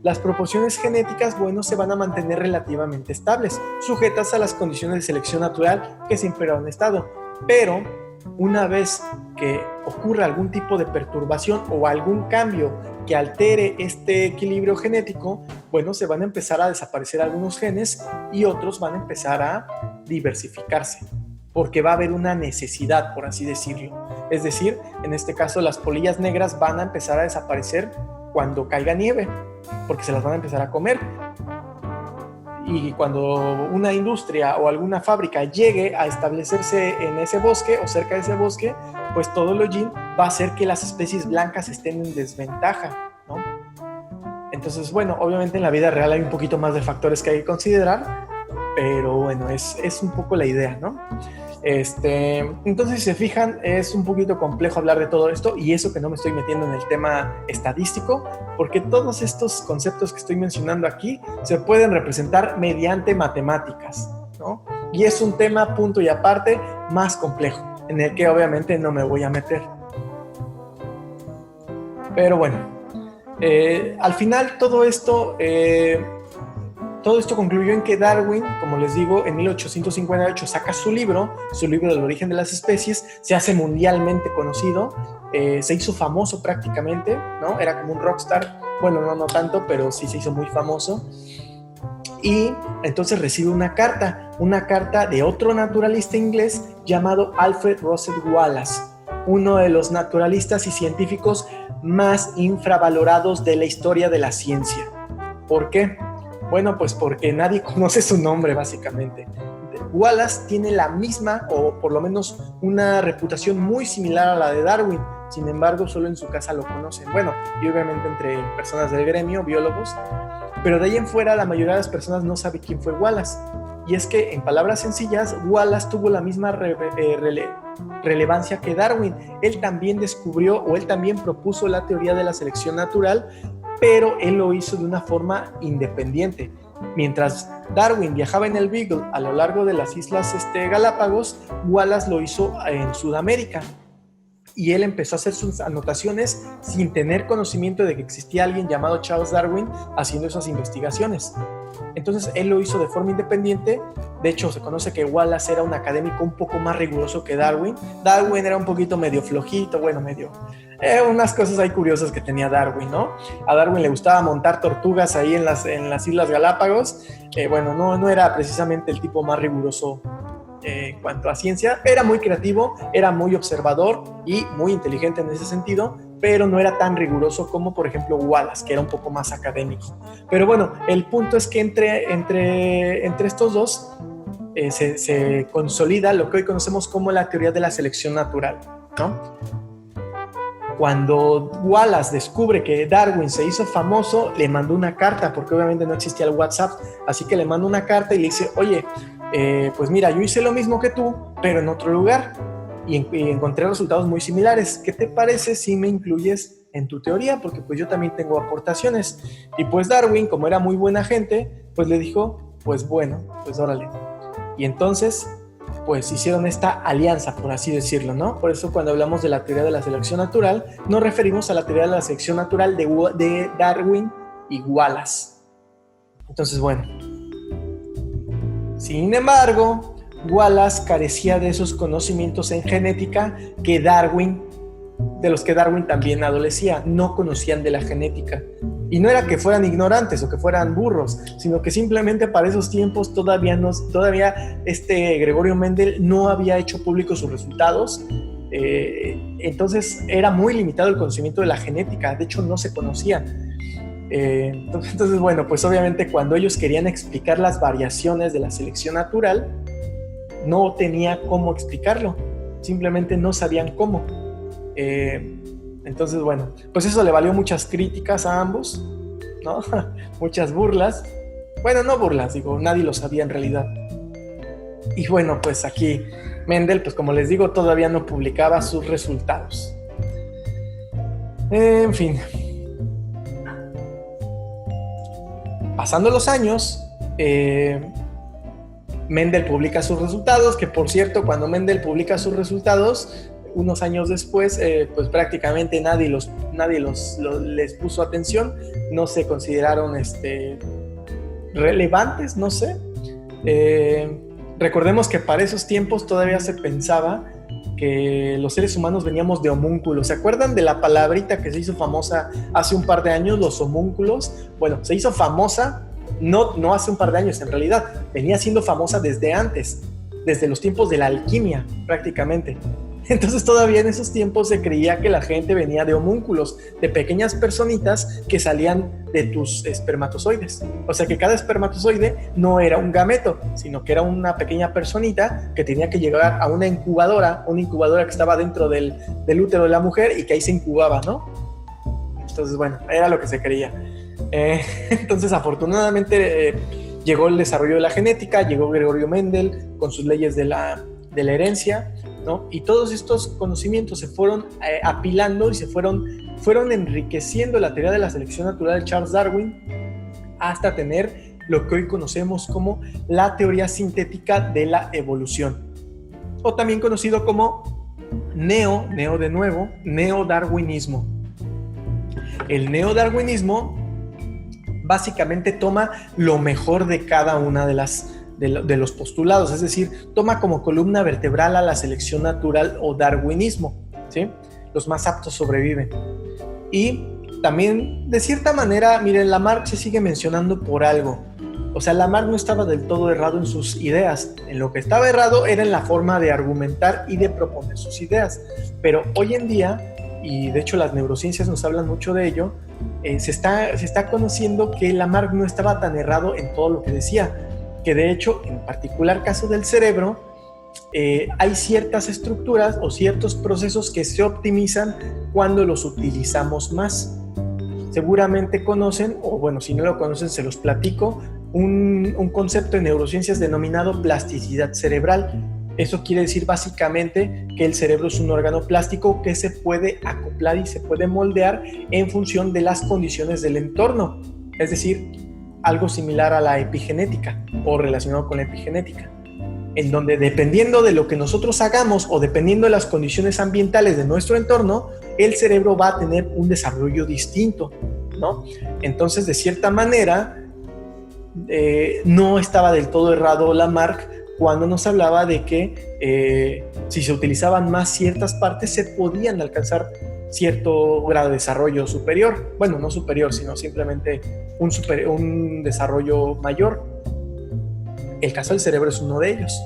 las proporciones genéticas, bueno, se van a mantener relativamente estables, sujetas a las condiciones de selección natural que siempre han estado. Pero una vez que ocurra algún tipo de perturbación o algún cambio que altere este equilibrio genético, bueno, se van a empezar a desaparecer algunos genes y otros van a empezar a diversificarse, porque va a haber una necesidad, por así decirlo. Es decir, en este caso las polillas negras van a empezar a desaparecer cuando caiga nieve, porque se las van a empezar a comer. Y cuando una industria o alguna fábrica llegue a establecerse en ese bosque o cerca de ese bosque, pues todo el hollín va a hacer que las especies blancas estén en desventaja, ¿no? Entonces, bueno, obviamente en la vida real hay un poquito más de factores que hay que considerar, pero bueno, es un poco la idea, ¿no? Entonces, si se fijan, es un poquito complejo hablar de todo esto, y eso que no me estoy metiendo en el tema estadístico, porque todos estos conceptos que estoy mencionando aquí se pueden representar mediante matemáticas, ¿no? Y es un tema, punto y aparte, más complejo, en el que obviamente no me voy a meter. Pero bueno, al final todo esto concluyó en que Darwin, como les digo, en 1858 saca su libro del origen de las especies, se hace mundialmente conocido, se hizo famoso prácticamente, ¿no? Era como un rockstar, bueno, no tanto, pero sí se hizo muy famoso. Y entonces recibe una carta de otro naturalista inglés llamado Alfred Russel Wallace, uno de los naturalistas y científicos más infravalorados de la historia de la ciencia. ¿Por qué? Bueno, pues porque nadie conoce su nombre, básicamente. Wallace tiene la misma, o por lo menos una reputación muy similar a la de Darwin. Sin embargo, solo en su casa lo conocen. Bueno, y obviamente entre personas del gremio, biólogos. Pero de ahí en fuera, la mayoría de las personas no sabe quién fue Wallace. Y es que, en palabras sencillas, Wallace tuvo la misma relevancia que Darwin. Él también descubrió, o él también propuso la teoría de la selección natural, pero él lo hizo de una forma independiente. Mientras Darwin viajaba en el Beagle a lo largo de las islas Galápagos, Wallace lo hizo en Sudamérica. Y él empezó a hacer sus anotaciones sin tener conocimiento de que existía alguien llamado Charles Darwin haciendo esas investigaciones. Entonces él lo hizo de forma independiente. De hecho, se conoce que Wallace era un académico un poco más riguroso que Darwin. Darwin era un poquito medio flojito, unas cosas ahí curiosas que tenía Darwin, ¿no? A Darwin le gustaba montar tortugas ahí en las Islas Galápagos. No era precisamente el tipo más riguroso en cuanto a ciencia. Era muy creativo, era muy observador y muy inteligente en ese sentido, pero no era tan riguroso como, por ejemplo, Wallace, que era un poco más académico. Pero bueno, el punto es que entre estos dos se consolida lo que hoy conocemos como la teoría de la selección natural, ¿no? Cuando Wallace descubre que Darwin se hizo famoso, le mandó una carta, porque obviamente no existía el WhatsApp, así que le mandó una carta y le dice, oye, pues mira, yo hice lo mismo que tú, pero en otro lugar, y encontré resultados muy similares. ¿Qué te parece si me incluyes en tu teoría? Porque pues yo también tengo aportaciones. Y pues Darwin, como era muy buena gente, pues le dijo, pues bueno, pues órale. Y entonces pues hicieron esta alianza, por así decirlo, ¿no? Por eso cuando hablamos de la teoría de la selección natural, nos referimos a la teoría de la selección natural de Darwin y Wallace. Entonces, bueno. Sin embargo, Wallace carecía de esos conocimientos en genética de los que Darwin también adolecía. No conocían de la genética. Y no era que fueran ignorantes o que fueran burros, sino que simplemente para esos tiempos todavía Gregorio Mendel no había hecho públicos sus resultados. Entonces era muy limitado el conocimiento de la genética. De hecho, no se conocían. Entonces, bueno, pues obviamente cuando ellos querían explicar las variaciones de la selección natural, no tenía cómo explicarlo. Simplemente no sabían cómo. Entonces, bueno, pues eso le valió muchas críticas a ambos, ¿no? Muchas burlas. Bueno, no burlas, nadie lo sabía en realidad. Y bueno, pues aquí Mendel, pues como les digo, todavía no publicaba sus resultados. En fin. Pasando los años, Mendel publica sus resultados, que por cierto, cuando Mendel publica sus resultados, unos años después, pues prácticamente nadie les puso atención, no se consideraron relevantes, no sé. Recordemos que para esos tiempos todavía se pensaba que los seres humanos veníamos de homúnculos. ¿Se acuerdan de la palabrita que se hizo famosa hace un par de años, los homúnculos? Bueno, se hizo famosa no hace un par de años, en realidad venía siendo famosa desde antes, desde los tiempos de la alquimia prácticamente. Entonces todavía en esos tiempos se creía que la gente venía de homúnculos, de pequeñas personitas que salían de tus espermatozoides. O sea que cada espermatozoide no era un gameto, sino que era una pequeña personita que tenía que llegar a una incubadora que estaba dentro del útero de la mujer y que ahí se incubaba, ¿no? Entonces, bueno, era lo que se creía. Entonces, afortunadamente, llegó el desarrollo de la genética, llegó Gregorio Mendel con sus leyes de la de la herencia, ¿no? Y todos estos conocimientos se fueron apilando y fueron enriqueciendo la teoría de la selección natural de Charles Darwin hasta tener lo que hoy conocemos como la teoría sintética de la evolución, o también conocido como neodarwinismo. El neodarwinismo básicamente toma lo mejor de cada una de los postulados, es decir, toma como columna vertebral a la selección natural o darwinismo, ¿sí? Los más aptos sobreviven. Y también, de cierta manera, miren, Lamarck se sigue mencionando por algo. O sea, Lamarck no estaba del todo errado en sus ideas. En lo que estaba errado era en la forma de argumentar y de proponer sus ideas. Pero hoy en día, y de hecho las neurociencias nos hablan mucho de ello, se está conociendo que Lamarck no estaba tan errado en todo lo que decía. Que de hecho, en particular caso del cerebro, hay ciertas estructuras o ciertos procesos que se optimizan cuando los utilizamos más. Seguramente conocen, o bueno, si no lo conocen se los platico, un concepto en neurociencias denominado plasticidad cerebral. Eso quiere decir básicamente que el cerebro es un órgano plástico que se puede acoplar y se puede moldear en función de las condiciones del entorno. Es decir, algo similar a la epigenética o relacionado con la epigenética, en donde dependiendo de lo que nosotros hagamos o dependiendo de las condiciones ambientales de nuestro entorno, el cerebro va a tener un desarrollo distinto, ¿no? Entonces, de cierta manera, no estaba del todo errado Lamarck cuando nos hablaba de que si se utilizaban más ciertas partes se podían alcanzar cierto grado de desarrollo superior. Bueno, no superior, sino simplemente un desarrollo mayor. El caso del cerebro es uno de ellos.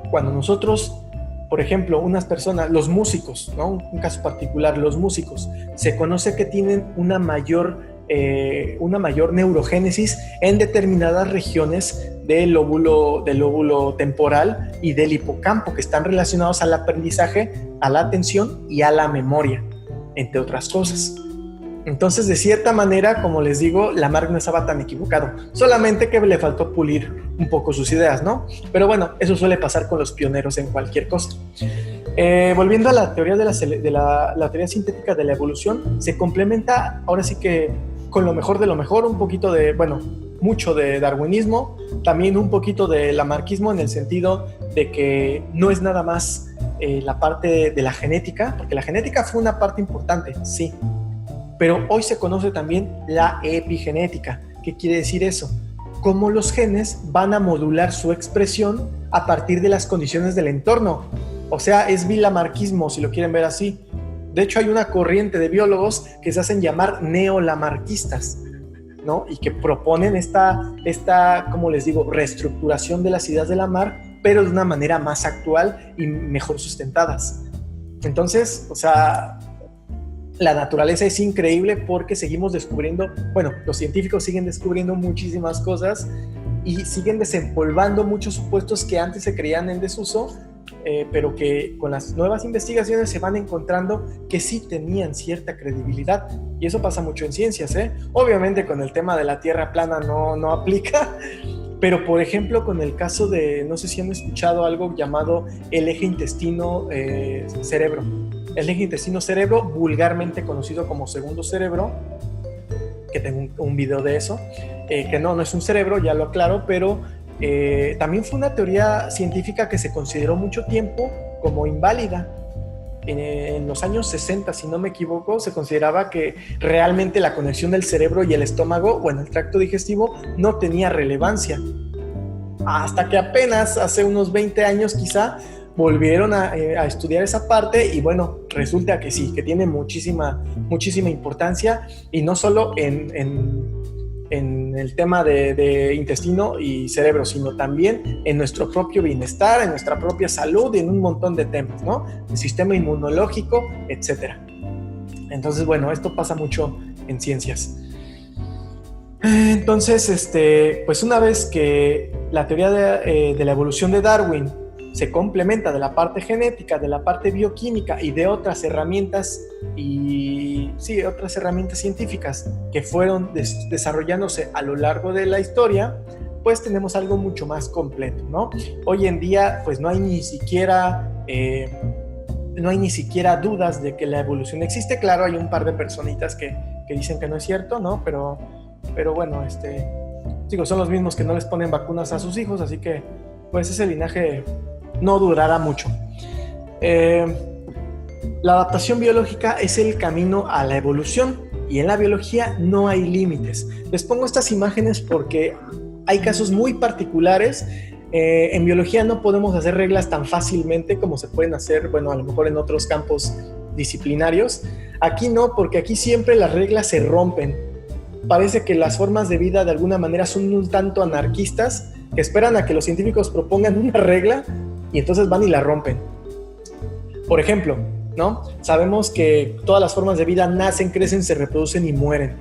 Cuando nosotros, por ejemplo, unas personas, los músicos, ¿no? Un caso particular, los músicos, se conoce que tienen una mayor neurogénesis en determinadas regiones del lóbulo temporal y del hipocampo, que están relacionados al aprendizaje, a la atención y a la memoria, entre otras cosas. Entonces, de cierta manera, como les digo, Lamarck no estaba tan equivocado, solamente que le faltó pulir un poco sus ideas, ¿no? Pero bueno, eso suele pasar con los pioneros en cualquier cosa. Volviendo a la teoría de la teoría sintética de la evolución, se complementa ahora sí que con lo mejor de lo mejor, un poquito de, bueno, mucho de darwinismo, también un poquito de lamarquismo en el sentido de que no es nada más la parte de la genética, porque la genética fue una parte importante, sí, pero hoy se conoce también la epigenética. ¿Qué quiere decir eso? Cómo los genes van a modular su expresión a partir de las condiciones del entorno. O sea, es bilamarquismo, si lo quieren ver así. De hecho, hay una corriente de biólogos que se hacen llamar neolamarquistas, ¿no? Y que proponen esta, como les digo, reestructuración de las ideas de Lamarck, pero de una manera más actual y mejor sustentadas. Entonces, o sea, la naturaleza es increíble porque seguimos descubriendo, bueno, los científicos siguen descubriendo muchísimas cosas y siguen desempolvando muchos supuestos que antes se creían en desuso, pero que con las nuevas investigaciones se van encontrando que sí tenían cierta credibilidad. Y eso pasa mucho en ciencias, ¿eh? Obviamente con el tema de la Tierra plana no aplica, pero por ejemplo con el caso de, no sé si han escuchado algo llamado el eje intestino-cerebro. El eje intestino-cerebro, vulgarmente conocido como segundo cerebro, que tengo un video de eso, que no es un cerebro, ya lo aclaro, pero también fue una teoría científica que se consideró mucho tiempo como inválida. En los años 60, si no me equivoco, se consideraba que realmente la conexión del cerebro y el estómago, bueno, el tracto digestivo, no tenía relevancia. Hasta que apenas hace unos 20 años quizá volvieron a estudiar esa parte y bueno, resulta que sí, que tiene muchísima importancia, y no solo en el tema de intestino y cerebro, sino también en nuestro propio bienestar, en nuestra propia salud y en un montón de temas, ¿no? El sistema inmunológico, etcétera. Entonces, bueno, esto pasa mucho en ciencias. Entonces, pues una vez que la teoría de la evolución de Darwin se complementa de la parte genética, de la parte bioquímica y de otras herramientas científicas que fueron desarrollándose a lo largo de la historia, pues tenemos algo mucho más completo, ¿no? Hoy en día, pues no hay ni siquiera dudas de que la evolución existe. Claro, hay un par de personitas que dicen que no es cierto, ¿no? Pero bueno, digo, son los mismos que no les ponen vacunas a sus hijos, así que pues ese linaje no durará mucho. La adaptación biológica es el camino a la evolución y en la biología no hay límites. Les pongo estas imágenes porque hay casos muy particulares. En biología no podemos hacer reglas tan fácilmente como se pueden hacer, bueno, a lo mejor en otros campos disciplinarios. Aquí no, porque aquí siempre las reglas se rompen. Parece que las formas de vida de alguna manera son un tanto anarquistas, que esperan a que los científicos propongan una regla y entonces van y la rompen. Por ejemplo, ¿no? Sabemos que todas las formas de vida nacen, crecen, se reproducen y mueren.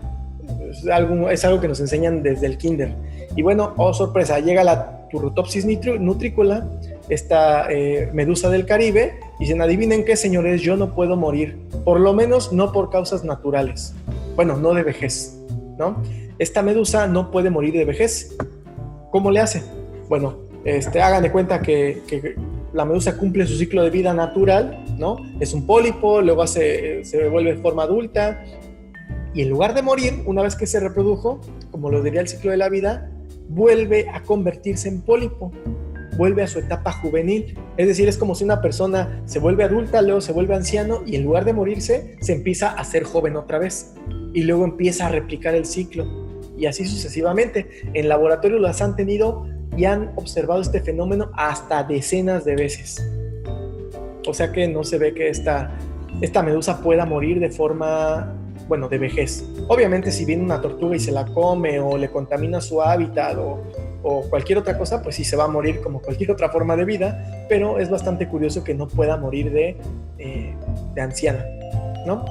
Es algo que nos enseñan desde el kinder. Y bueno, oh sorpresa, llega la Turritopsis nutricula, esta medusa del Caribe, y dicen, adivinen qué, señores, yo no puedo morir, por lo menos no por causas naturales. Bueno, no de vejez, ¿no? Esta medusa no puede morir de vejez. ¿Cómo le hace? Bueno, hagan de cuenta que la medusa cumple su ciclo de vida natural, ¿no? Es un pólipo, luego se vuelve de forma adulta, y en lugar de morir, una vez que se reprodujo, como lo diría el ciclo de la vida, vuelve a convertirse en pólipo, vuelve a su etapa juvenil. Es decir, es como si una persona se vuelve adulta, luego se vuelve anciano y en lugar de morirse, se empieza a ser joven otra vez y luego empieza a replicar el ciclo y así sucesivamente. En laboratorio las han tenido y han observado este fenómeno hasta decenas de veces. O sea que no se ve que esta medusa pueda morir de forma, bueno, de vejez. Obviamente si viene una tortuga y se la come o le contamina su hábitat o cualquier otra cosa, pues sí se va a morir como cualquier otra forma de vida, pero es bastante curioso que no pueda morir de anciana, ¿no?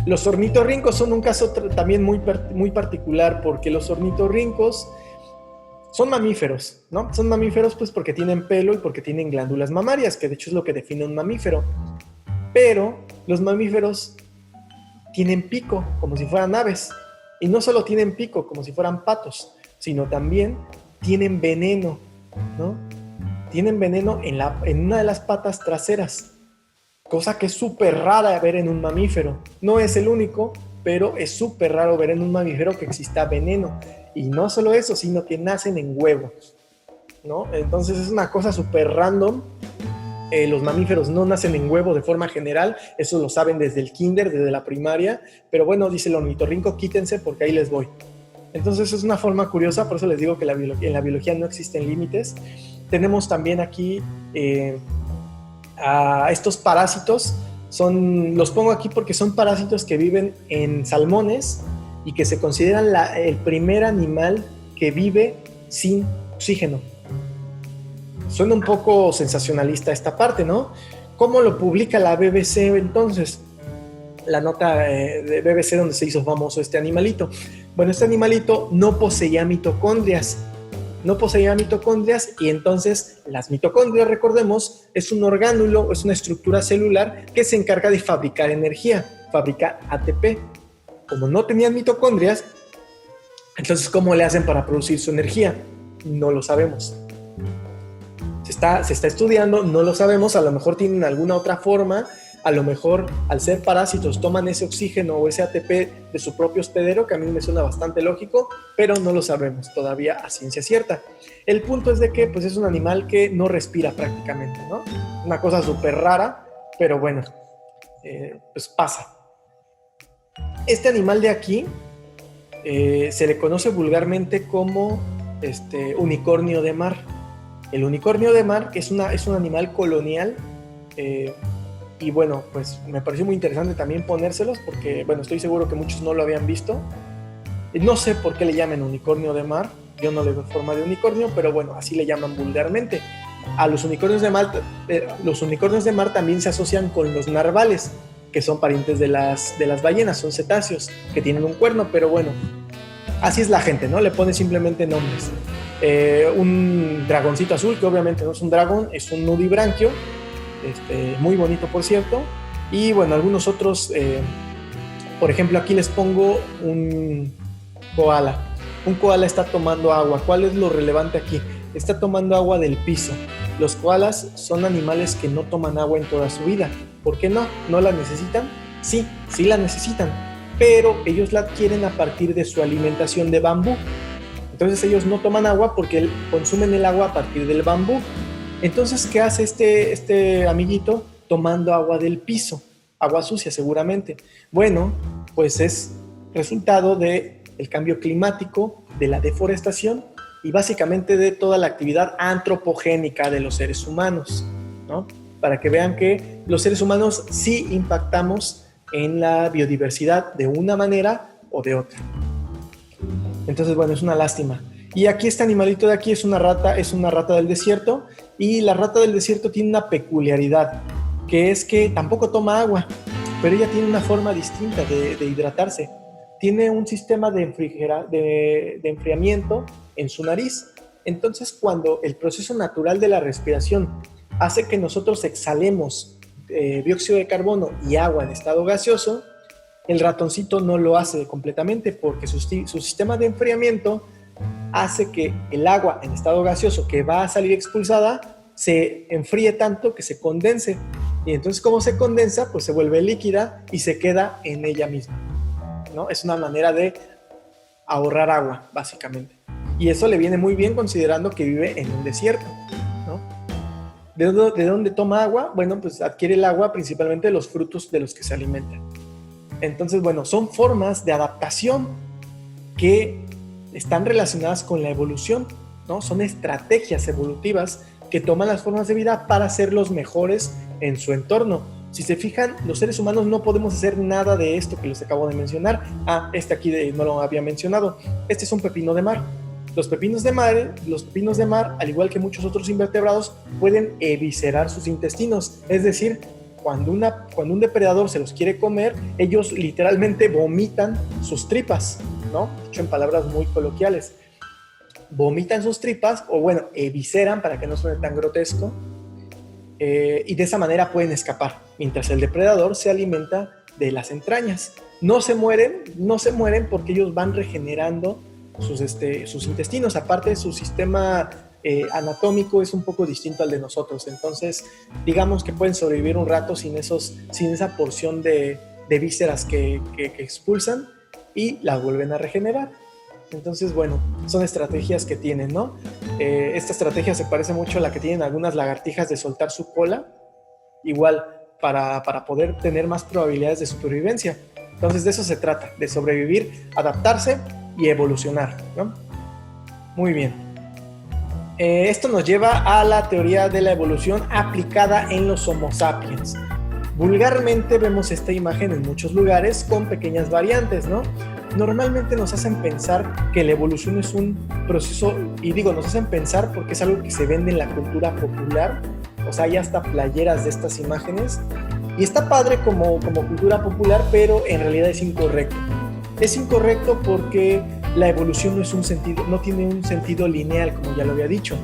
Los ornitorrincos son un caso también muy particular, porque los ornitorrincos son mamíferos, ¿no? Son mamíferos pues porque tienen pelo y porque tienen glándulas mamarias, que de hecho es lo que define un mamífero. Pero los mamíferos tienen pico, como si fueran aves. Y no solo tienen pico, como si fueran patos, sino también tienen veneno, ¿no? Tienen veneno en una de las patas traseras, cosa que es súper rara ver en un mamífero. No es el único, pero es súper raro ver en un mamífero que exista veneno. Y no solo eso, sino que nacen en huevos, ¿no? Entonces es una cosa súper random. Los mamíferos no nacen en huevo de forma general, eso lo saben desde el kinder, desde la primaria, pero bueno, dice el ornitorrinco, quítense porque ahí les voy. Entonces es una forma curiosa, por eso les digo que en la biología no existen límites. Tenemos también aquí a estos parásitos, los pongo aquí porque son parásitos que viven en salmones y que se consideran el primer animal que vive sin oxígeno. Suena un poco sensacionalista esta parte, ¿no? ¿Cómo lo publica la BBC entonces? La nota de BBC donde se hizo famoso este animalito. Bueno, este animalito no poseía mitocondrias. No poseía mitocondrias y entonces las mitocondrias, recordemos, es un orgánulo, es una estructura celular que se encarga de fabricar energía, fabrica ATP. Como no tenían mitocondrias, entonces ¿cómo le hacen para producir su energía? No lo sabemos. Se está estudiando, no lo sabemos, a lo mejor tienen alguna otra forma, a lo mejor al ser parásitos toman ese oxígeno o ese ATP de su propio hospedero, que a mí me suena bastante lógico, pero no lo sabemos todavía a ciencia cierta. El punto es de que pues, es un animal que no respira prácticamente, ¿no? Una cosa súper rara, pero bueno, pues pasa. Este animal de aquí se le conoce vulgarmente como unicornio de mar. El unicornio de mar, que es un animal colonial, y bueno, pues me pareció muy interesante también ponérselos porque, bueno, estoy seguro que muchos no lo habían visto. No sé por qué le llaman unicornio de mar, yo no le veo forma de unicornio, pero bueno, así le llaman vulgarmente. A los unicornios de mar también se asocian con los narvales, que son parientes de las ballenas, son cetáceos que tienen un cuerno, pero bueno, así es la gente, ¿no? Le pone simplemente nombres. Un dragoncito azul, que obviamente no es un dragón, es un nudibranquio, muy bonito por cierto, y bueno, algunos otros, por ejemplo aquí les pongo un koala. un koala está tomando agua. ¿Cuál es lo relevante aquí? Está tomando agua del piso. Los koalas son animales que no toman agua en toda su vida. ¿Por qué no? ¿No la necesitan? Sí, sí la necesitan, pero ellos la adquieren a partir de su alimentación de bambú. Entonces ellos no toman agua porque consumen el agua a partir del bambú. Entonces, ¿qué hace este amiguito? Tomando agua del piso, agua sucia seguramente. Bueno, pues es resultado del cambio climático, de la deforestación y básicamente de toda la actividad antropogénica de los seres humanos, ¿no? Para que vean que los seres humanos sí impactamos en la biodiversidad de una manera o de otra. Entonces, bueno, es una lástima. Y aquí este animalito de aquí es una rata del desierto, y la rata del desierto tiene una peculiaridad, que es que tampoco toma agua, pero ella tiene una forma distinta de hidratarse. Tiene un sistema de enfriamiento en su nariz. Entonces, cuando el proceso natural de la respiración hace que nosotros exhalemos dióxido de carbono y agua en estado gaseoso, el ratoncito no lo hace completamente porque su sistema de enfriamiento hace que el agua en estado gaseoso que va a salir expulsada se enfríe tanto que se condense. Y entonces, como se condensa, pues se vuelve líquida y se queda en ella misma, ¿no? Es una manera de ahorrar agua, básicamente. Y eso le viene muy bien considerando que vive en un desierto, ¿no? ¿De dónde toma agua? Bueno, pues adquiere el agua principalmente de los frutos de los que se alimenta. Entonces, bueno, son formas de adaptación que están relacionadas con la evolución, ¿no? Son estrategias evolutivas que toman las formas de vida para ser los mejores en su entorno. Si se fijan, los seres humanos no podemos hacer nada de esto que les acabo de mencionar. Este aquí no lo había mencionado. Este es un pepino de mar. Los pepinos de mar, al igual que muchos otros invertebrados, pueden eviscerar sus intestinos. Es decir, cuando un depredador se los quiere comer, ellos literalmente vomitan sus tripas, ¿no? Dicho en palabras muy coloquiales. Vomitan sus tripas, o bueno, evisceran para que no suene tan grotesco, y de esa manera pueden escapar, mientras el depredador se alimenta de las entrañas. No se mueren porque ellos van regenerando sus intestinos. Aparte, su sistema anatómico es un poco distinto al de nosotros, entonces digamos que pueden sobrevivir un rato sin esa porción de vísceras que expulsan, y las vuelven a regenerar. Entonces, bueno, son estrategias que tienen, ¿no? Esta estrategia se parece mucho a la que tienen algunas lagartijas de soltar su cola, igual para poder tener más probabilidades de supervivencia. Entonces, de eso se trata, de sobrevivir, adaptarse y evolucionar, ¿no? Muy bien. Esto nos lleva a la teoría de la evolución aplicada en los Homo sapiens. Vulgarmente vemos esta imagen en muchos lugares con pequeñas variantes, ¿no? Normalmente nos hacen pensar que la evolución es un proceso, y digo, nos hacen pensar porque es algo que se vende en la cultura popular, o sea, hay hasta playeras de estas imágenes, y está padre como cultura popular, pero en realidad es incorrecto. Es incorrecto porque la evolución no tiene un sentido lineal, como ya lo había dicho.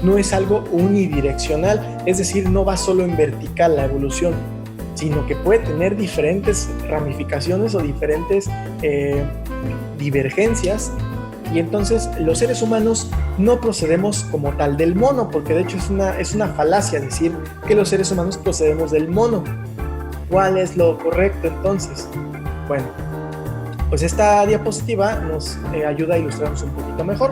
No es algo unidireccional, es decir, no va solo en vertical la evolución, sino que puede tener diferentes ramificaciones o diferentes divergencias. Y entonces los seres humanos no procedemos como tal del mono, porque de hecho es una falacia decir que los seres humanos procedemos del mono. ¿Cuál es lo correcto entonces? Bueno, pues esta diapositiva nos ayuda a ilustrarnos un poquito mejor.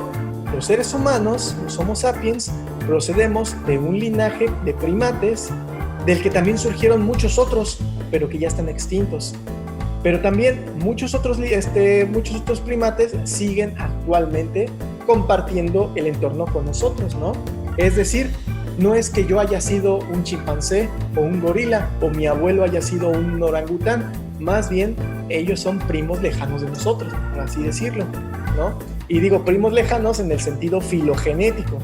Los seres humanos, los Homo sapiens, procedemos de un linaje de primates del que también surgieron muchos otros, pero que ya están extintos. Pero también muchos otros primates siguen actualmente compartiendo el entorno con nosotros, ¿no? Es decir, no es que yo haya sido un chimpancé o un gorila, o mi abuelo haya sido un orangután, más bien ellos son primos lejanos de nosotros, por así decirlo, ¿no? Y digo primos lejanos en el sentido filogenético.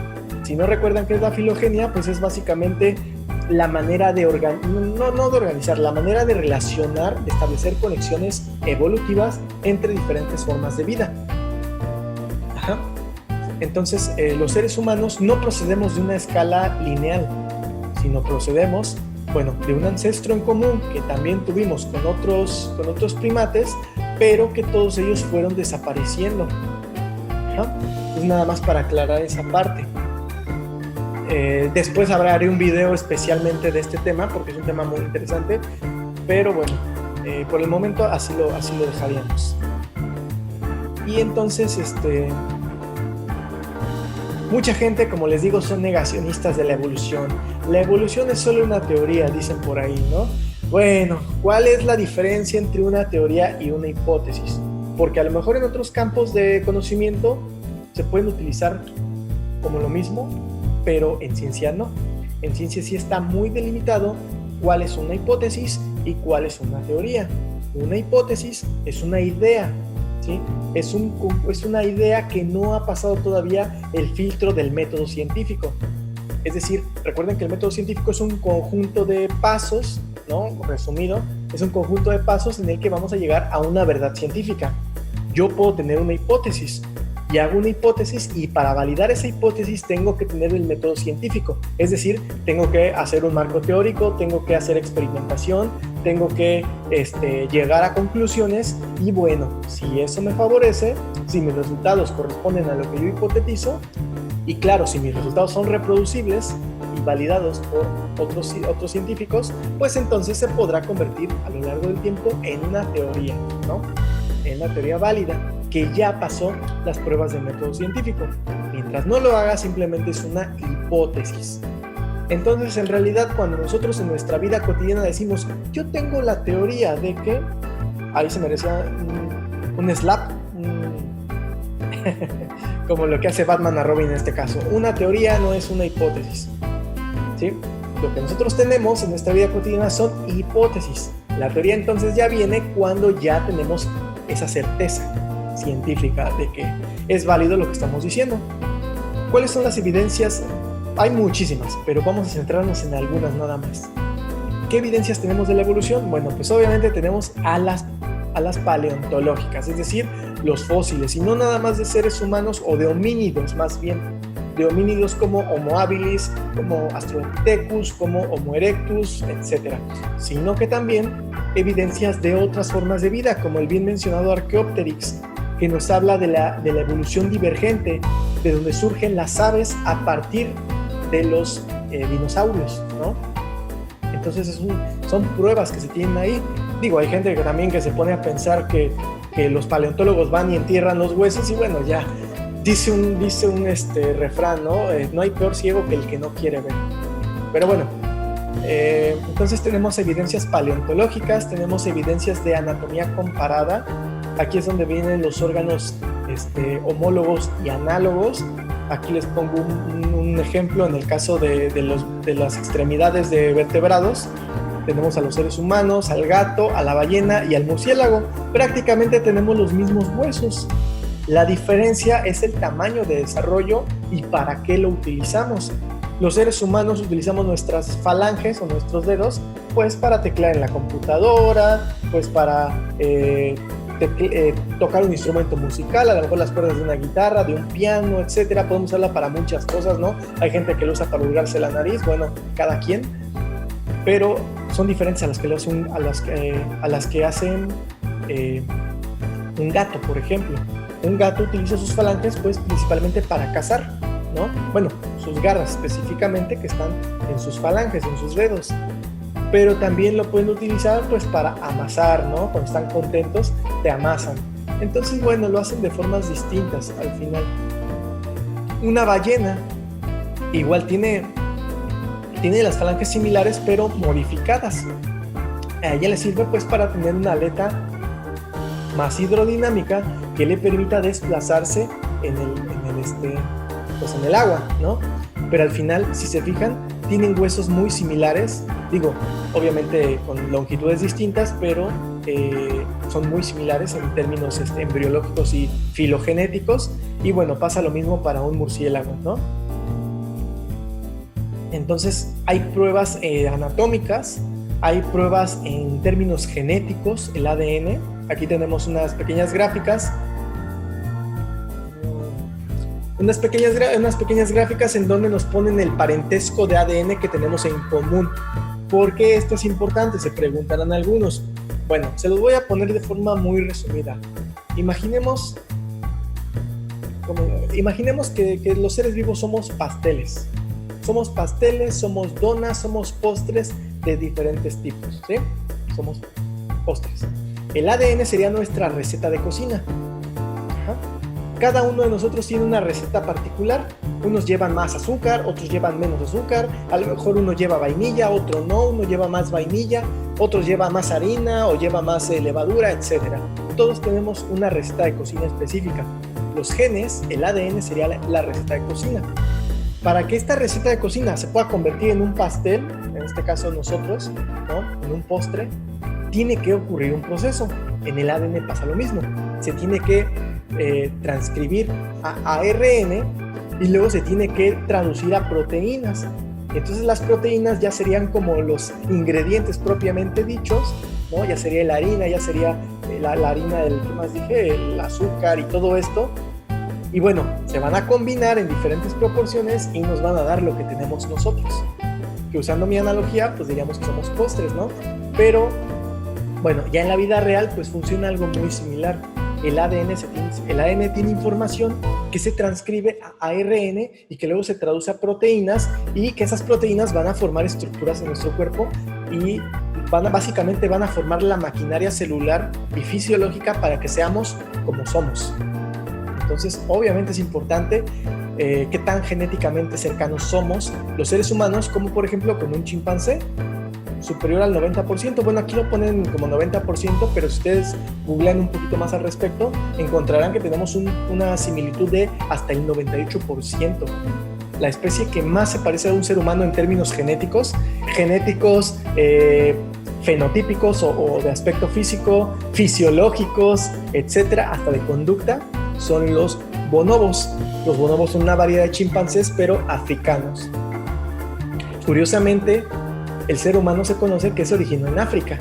Si no recuerdan qué es la filogenia, pues es básicamente la manera de organizar, la manera de relacionar, de establecer conexiones evolutivas entre diferentes formas de vida. Ajá. Entonces, los seres humanos no procedemos de una escala lineal, sino procedemos, de un ancestro en común que también tuvimos con otros primates, pero que todos ellos fueron desapareciendo. ¿no? Es nada más para aclarar esa parte. Después haré un video especialmente de este tema, porque es un tema muy interesante, pero bueno, por el momento así lo dejaríamos. Y entonces, mucha gente, como les digo, son negacionistas de la evolución. La evolución es solo una teoría, dicen por ahí, ¿no? Bueno, ¿cuál es la diferencia entre una teoría y una hipótesis? Porque a lo mejor en otros campos de conocimiento se pueden utilizar como lo mismo, pero en ciencia no. En ciencia sí está muy delimitado cuál es una hipótesis y cuál es una teoría. Una hipótesis es una idea, ¿sí? Es una idea que no ha pasado todavía el filtro del método científico. Es decir, recuerden que el método científico es un conjunto de pasos, ¿no? Resumido, es un conjunto de pasos en el que vamos a llegar a una verdad científica. Yo puedo tener una hipótesis y hago una hipótesis, y para validar esa hipótesis tengo que tener el método científico. Es decir, tengo que hacer un marco teórico, tengo que hacer experimentación, tengo que llegar a conclusiones, y bueno, si eso me favorece, si mis resultados corresponden a lo que yo hipotetizo, y claro, si mis resultados son reproducibles y validados por otros científicos, pues entonces se podrá convertir a lo largo del tiempo en una teoría, ¿no? En una teoría válida, que ya pasó las pruebas del método científico. Mientras no lo haga, simplemente es una hipótesis. Entonces, en realidad, cuando nosotros en nuestra vida cotidiana decimos, yo tengo la teoría de que, ahí se merecía un slap, como lo que hace Batman a Robin en este caso. Una teoría no es una hipótesis, ¿sí? Lo que nosotros tenemos en nuestra vida cotidiana son hipótesis. La teoría entonces ya viene cuando ya tenemos esa certeza científica de que es válido lo que estamos diciendo. ¿Cuáles son las evidencias? Hay muchísimas, pero vamos a centrarnos en algunas nada más. ¿Qué evidencias tenemos de la evolución? Bueno, pues obviamente tenemos a las paleontológicas, es decir, los fósiles, y no nada más de seres humanos o de homínidos, más bien de homínidos como Homo habilis, como Australopithecus, como Homo erectus, etc., sino que también evidencias de otras formas de vida, como el bien mencionado Archaeopteryx, que nos habla de la evolución divergente, de donde surgen las aves a partir de los dinosaurios, ¿no? Entonces son pruebas que se tienen ahí. Digo, hay gente que también que se pone a pensar que los paleontólogos van y entierran los huesos, y bueno, ya dice un refrán, ¿no? No hay peor ciego que el que no quiere ver. Pero bueno, entonces tenemos evidencias paleontológicas, tenemos evidencias de anatomía comparada. Aquí es donde vienen los órganos homólogos y análogos. Aquí les pongo un ejemplo en el caso de las extremidades de vertebrados. Tenemos a los seres humanos, al gato, a la ballena y al murciélago. Prácticamente tenemos los mismos huesos. La diferencia es el tamaño de desarrollo y para qué lo utilizamos. Los seres humanos utilizamos nuestras falanges o nuestros dedos pues para teclear en la computadora, pues para tocar un instrumento musical, a lo mejor las cuerdas de una guitarra, de un piano, etcétera. Podemos usarla para muchas cosas, ¿no? Hay gente que lo usa para hurgarse la nariz, bueno, cada quien, pero son diferentes a las que hacen un gato, por ejemplo. Un gato utiliza sus falanges pues principalmente para cazar, ¿no? Bueno, sus garras específicamente, que están en sus falanges, en sus dedos, pero también lo pueden utilizar pues para amasar, ¿no? Cuando están contentos te amasan. Entonces, bueno, lo hacen de formas distintas al final. Una ballena igual tiene las falanges similares, pero modificadas. A ella le sirve pues para tener una aleta más hidrodinámica que le permita desplazarse en el agua, ¿no? Pero al final, si se fijan, tienen huesos muy similares, digo, obviamente con longitudes distintas, pero son muy similares en términos embriológicos y filogenéticos, y bueno, pasa lo mismo para un murciélago, ¿no? Entonces, hay pruebas anatómicas, hay pruebas en términos genéticos, el ADN. Aquí tenemos unas pequeñas gráficas en donde nos ponen el parentesco de ADN que tenemos en común. ¿Por qué esto es importante? Se preguntarán algunos. Bueno, se los voy a poner de forma muy resumida. Imaginemos Imaginemos que los seres vivos somos pasteles. Somos pasteles, somos donas, somos postres de diferentes tipos, ¿sí? Somos postres. El ADN sería nuestra receta de cocina. Ajá. Cada uno de nosotros tiene una receta particular. Unos llevan más azúcar, otros llevan menos azúcar. A lo mejor uno lleva vainilla, otro no. Uno lleva más vainilla, otros lleva más harina o lleva más levadura, etc. Todos tenemos una receta de cocina específica. Los genes, el ADN sería la receta de cocina. Para que esta receta de cocina se pueda convertir en un pastel, en este caso nosotros, ¿no? En un postre, tiene que ocurrir un proceso. En el ADN pasa lo mismo. Se tiene que transcribir a ARN y luego se tiene que traducir a proteínas. Entonces las proteínas ya serían como los ingredientes propiamente dichos, ¿no? Ya sería la harina, ya sería la harina del, ¿qué más dije? El azúcar y todo esto. Y bueno, se van a combinar en diferentes proporciones y nos van a dar lo que tenemos nosotros. Que usando mi analogía, pues diríamos que somos postres, ¿no? Pero, bueno, ya en la vida real, pues funciona algo muy similar. El ADN tiene información que se transcribe a ARN y que luego se traduce a proteínas y que esas proteínas van a formar estructuras en nuestro cuerpo y básicamente van a formar la maquinaria celular y fisiológica para que seamos como somos. Entonces, obviamente es importante qué tan genéticamente cercanos somos los seres humanos, como por ejemplo con un chimpancé, superior al 90%. Bueno, aquí lo ponen como 90%, pero si ustedes googlean un poquito más al respecto, encontrarán que tenemos una similitud de hasta el 98%. La especie que más se parece a un ser humano en términos genéticos, fenotípicos o de aspecto físico, fisiológicos, etcétera, hasta de conducta, son los bonobos. Los bonobos son una variedad de chimpancés, pero africanos. Curiosamente, el ser humano se conoce que se originó en África.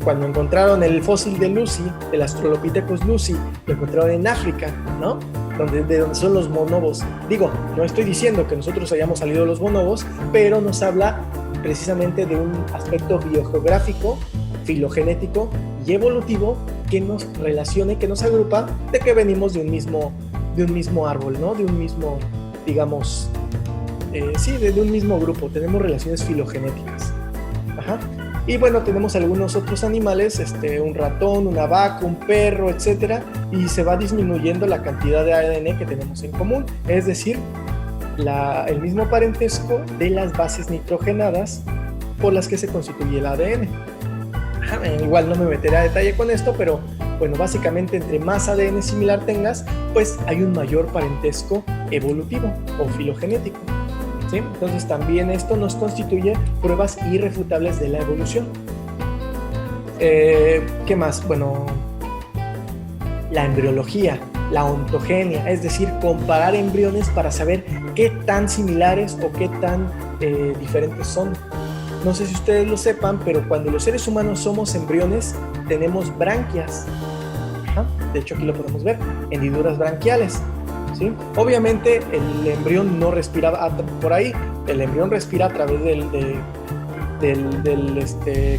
Cuando encontraron el fósil de Lucy, del Australopithecus lucy, lo encontraron en África, ¿no? De donde son los bonobos. Digo, no estoy diciendo que nosotros hayamos salido de los bonobos, pero nos habla precisamente de un aspecto biogeográfico, filogenético y evolutivo que nos relacione, que nos agrupa de que venimos de un mismo árbol, ¿no? De un mismo, digamos, de un mismo grupo. Tenemos relaciones filogenéticas. Ajá. Y bueno, tenemos algunos otros animales, un ratón, una vaca, un perro, etcétera, y se va disminuyendo la cantidad de ADN que tenemos en común, es decir, el mismo parentesco de las bases nitrogenadas por las que se constituye el ADN. Igual no me meteré a detalle con esto, pero bueno, básicamente entre más ADN similar tengas, pues hay un mayor parentesco evolutivo o filogenético, ¿sí? Entonces también esto nos constituye pruebas irrefutables de la evolución. ¿Qué más? Bueno, la embriología, la ontogenia, es decir, comparar embriones para saber qué tan similares o qué tan diferentes son. No sé si ustedes lo sepan, pero cuando los seres humanos somos embriones, tenemos branquias. Ajá. De hecho, aquí lo podemos ver, hendiduras branquiales, ¿sí? Obviamente, el embrión no respira por ahí. El embrión respira a través del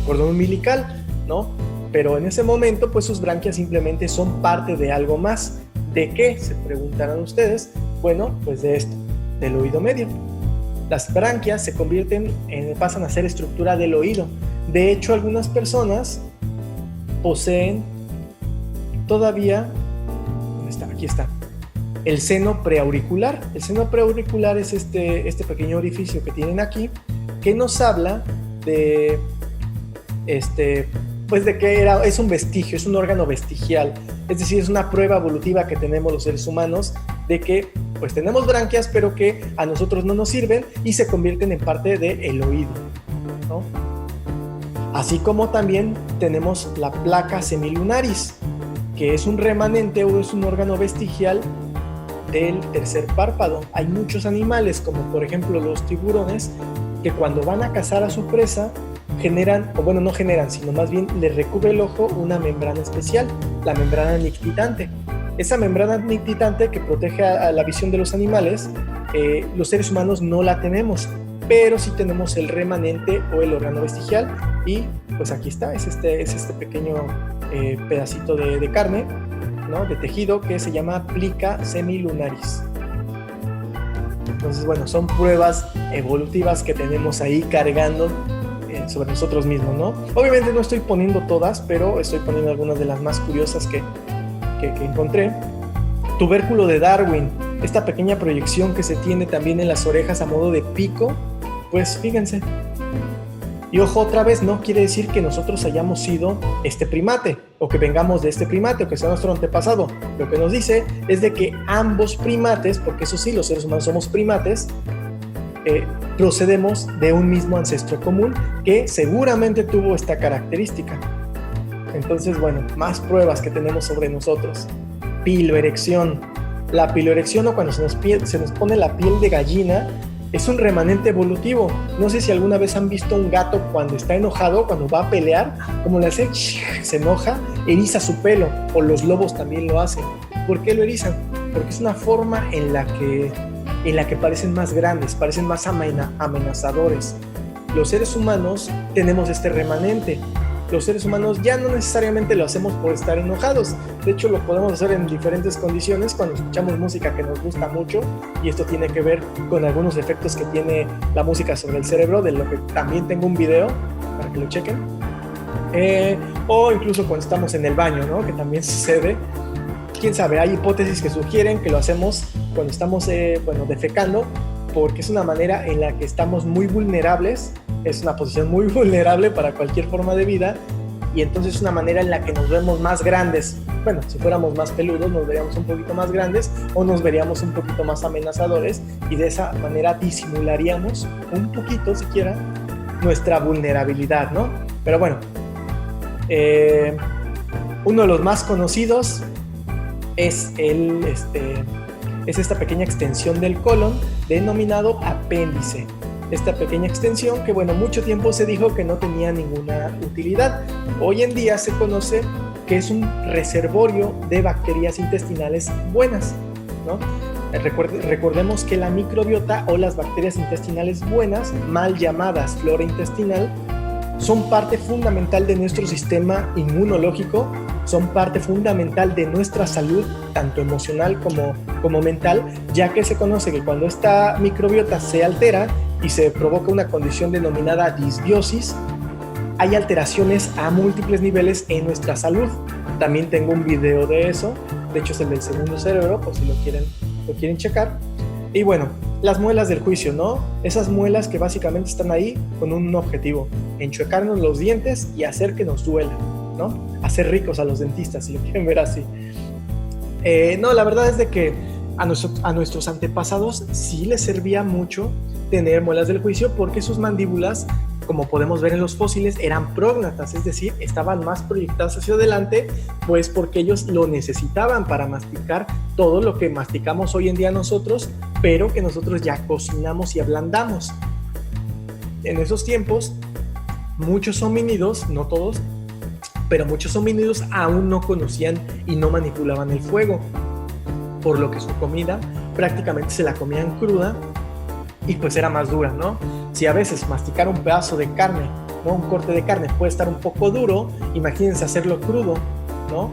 cordón umbilical, ¿no? Pero en ese momento, pues sus branquias simplemente son parte de algo más. ¿De qué? Se preguntarán ustedes. Bueno, pues de esto, del oído medio. Las branquias se pasan a ser estructura del oído. De hecho, algunas personas poseen todavía, ¿dónde está? Aquí está, el seno preauricular. El seno preauricular es este pequeño orificio que tienen aquí, que nos habla de, pues de que es un vestigio, es un órgano vestigial. Es decir, es una prueba evolutiva que tenemos los seres humanos de que pues tenemos branquias, pero que a nosotros no nos sirven y se convierten en parte del oído, ¿no? Así como también tenemos la placa semilunaris, que es un remanente o es un órgano vestigial del tercer párpado. Hay muchos animales, como por ejemplo los tiburones, que cuando van a cazar a su presa generan, o bueno, no generan, sino más bien les recubre el ojo una membrana especial, la membrana nictitante. Esa membrana nictitante que protege a la visión de los animales, los seres humanos no la tenemos, pero sí tenemos el remanente o el órgano vestigial, y pues aquí está, es este pequeño pedacito de carne ¿no? De tejido que se llama plica semilunaris. Entonces, bueno, son pruebas evolutivas que tenemos ahí cargando sobre nosotros mismos, ¿no? Obviamente no estoy poniendo todas, pero estoy poniendo algunas de las más curiosas que encontré. Tubérculo de Darwin, esta pequeña proyección que se tiene también en las orejas a modo de pico, pues fíjense. Y ojo, otra vez, no quiere decir que nosotros hayamos sido este primate, o que vengamos de este primate, o que sea nuestro antepasado. Lo que nos dice es de que ambos primates, porque eso sí, los seres humanos somos primates, procedemos de un mismo ancestro común que seguramente tuvo esta característica. Entonces, bueno, más pruebas que tenemos sobre nosotros. Piloerección. La piloerección, o cuando se nos pone la piel de gallina, es un remanente evolutivo. No sé si alguna vez han visto un gato cuando está enojado, cuando va a pelear, como le hace, se enoja, eriza su pelo, o los lobos también lo hacen. ¿Por qué lo erizan? Porque es una forma en la que parecen más grandes, parecen más amenazadores. Los seres humanos tenemos este remanente. Los seres humanos ya no necesariamente lo hacemos por estar enojados. De hecho, lo podemos hacer en diferentes condiciones cuando escuchamos música que nos gusta mucho, y esto tiene que ver con algunos efectos que tiene la música sobre el cerebro, de lo que también tengo un video para que lo chequen. O incluso cuando estamos en el baño, ¿no? Que también sucede. Quién sabe, hay hipótesis que sugieren que lo hacemos cuando estamos defecando, porque es una manera en la que estamos muy vulnerables. Es una posición muy vulnerable para cualquier forma de vida, y entonces es una manera en la que nos vemos más grandes. Bueno, si fuéramos más peludos nos veríamos un poquito más grandes, o nos veríamos un poquito más amenazadores, y de esa manera disimularíamos un poquito siquiera nuestra vulnerabilidad, ¿no? Pero bueno, uno de los más conocidos es esta pequeña extensión del colon denominado apéndice. Esta pequeña extensión que, bueno, mucho tiempo se dijo que no tenía ninguna utilidad. Hoy en día se conoce que es un reservorio de bacterias intestinales buenas, ¿no? Recordemos que la microbiota, o las bacterias intestinales buenas, mal llamadas flora intestinal, son parte fundamental de nuestro sistema inmunológico, son parte fundamental de nuestra salud, tanto emocional como mental, ya que se conoce que cuando esta microbiota se altera y se provoca una condición denominada disbiosis, hay alteraciones a múltiples niveles en nuestra salud. También tengo un video de eso, de hecho es el del segundo cerebro, por si lo quieren checar. Y bueno, las muelas del juicio, ¿no? Esas muelas que básicamente están ahí con un objetivo: enchuecarnos los dientes y hacer que nos duela, ¿no? Hacer ricos a los dentistas, si lo quieren ver así. No, la verdad es de que a nuestros antepasados sí les servía mucho tener muelas del juicio, porque sus mandíbulas, como podemos ver en los fósiles, eran prógnatas, es decir, estaban más proyectadas hacia adelante, pues porque ellos lo necesitaban para masticar todo lo que masticamos hoy en día nosotros, pero que nosotros ya cocinamos y ablandamos. En esos tiempos, muchos homínidos, no todos, pero muchos homínidos aún no conocían y no manipulaban el fuego, por lo que su comida prácticamente se la comían cruda, y pues era más dura, ¿no? Si a veces masticar un pedazo de carne, ¿no? Un corte de carne puede estar un poco duro, imagínense hacerlo crudo, ¿no?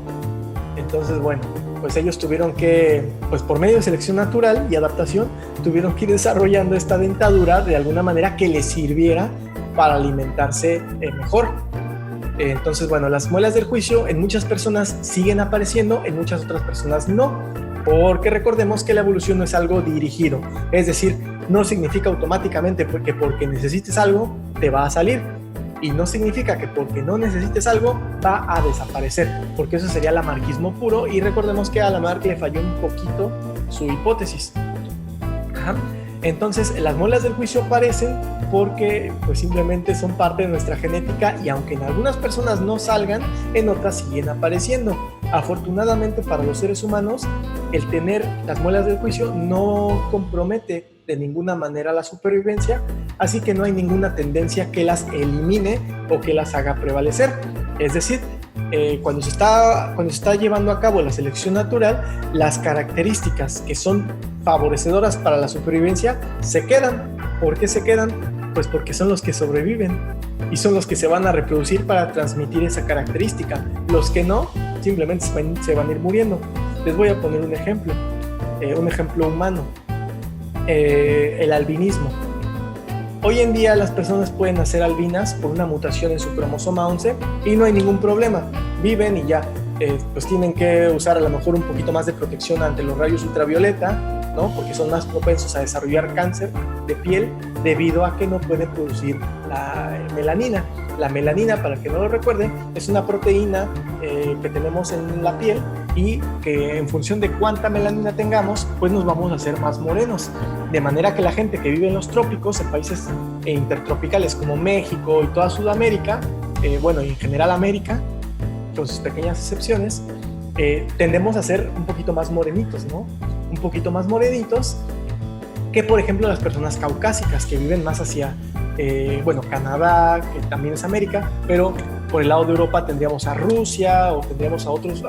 Entonces, bueno, pues ellos tuvieron que, pues por medio de selección natural y adaptación, tuvieron que ir desarrollando esta dentadura de alguna manera que les sirviera para alimentarse mejor. Entonces, bueno, las muelas del juicio en muchas personas siguen apareciendo, en muchas otras personas no, porque recordemos que la evolución no es algo dirigido, es decir, no significa automáticamente que porque necesites algo te va a salir, y no significa que porque no necesites algo va a desaparecer, porque eso sería lamarckismo puro, y recordemos que a Lamarck le falló un poquito su hipótesis. Entonces, las muelas del juicio aparecen porque pues simplemente son parte de nuestra genética, y aunque en algunas personas no salgan, en otras siguen apareciendo. Afortunadamente para los seres humanos, el tener las muelas del juicio no compromete de ninguna manera la supervivencia, así que no hay ninguna tendencia que las elimine o que las haga prevalecer. Es decir, cuando se está llevando a cabo la selección natural, las características que son favorecedoras para la supervivencia se quedan. ¿Por qué se quedan? Pues porque son los que sobreviven y son los que se van a reproducir para transmitir esa característica. Los que no, simplemente se van a ir muriendo. Les voy a poner un ejemplo humano, el albinismo. Hoy en día las personas pueden nacer albinas por una mutación en su cromosoma 11 y no hay ningún problema, viven y ya. Pues tienen que usar a lo mejor un poquito más de protección ante los rayos ultravioleta, ¿no? Porque son más propensos a desarrollar cáncer de piel debido a que no pueden producir la melanina. La melanina, para que no lo recuerden, es una proteína que tenemos en la piel y que en función de cuánta melanina tengamos, pues nos vamos a hacer más morenos. De manera que la gente que vive en los trópicos, en países intertropicales como México y toda Sudamérica, bueno, y en general América, con sus pequeñas excepciones, tendemos a ser un poquito más morenitos, ¿no? Un poquito más morenitos que, por ejemplo, las personas caucásicas que viven más hacia, bueno, Canadá, que también es América, pero por el lado de Europa tendríamos a Rusia o tendríamos a otros,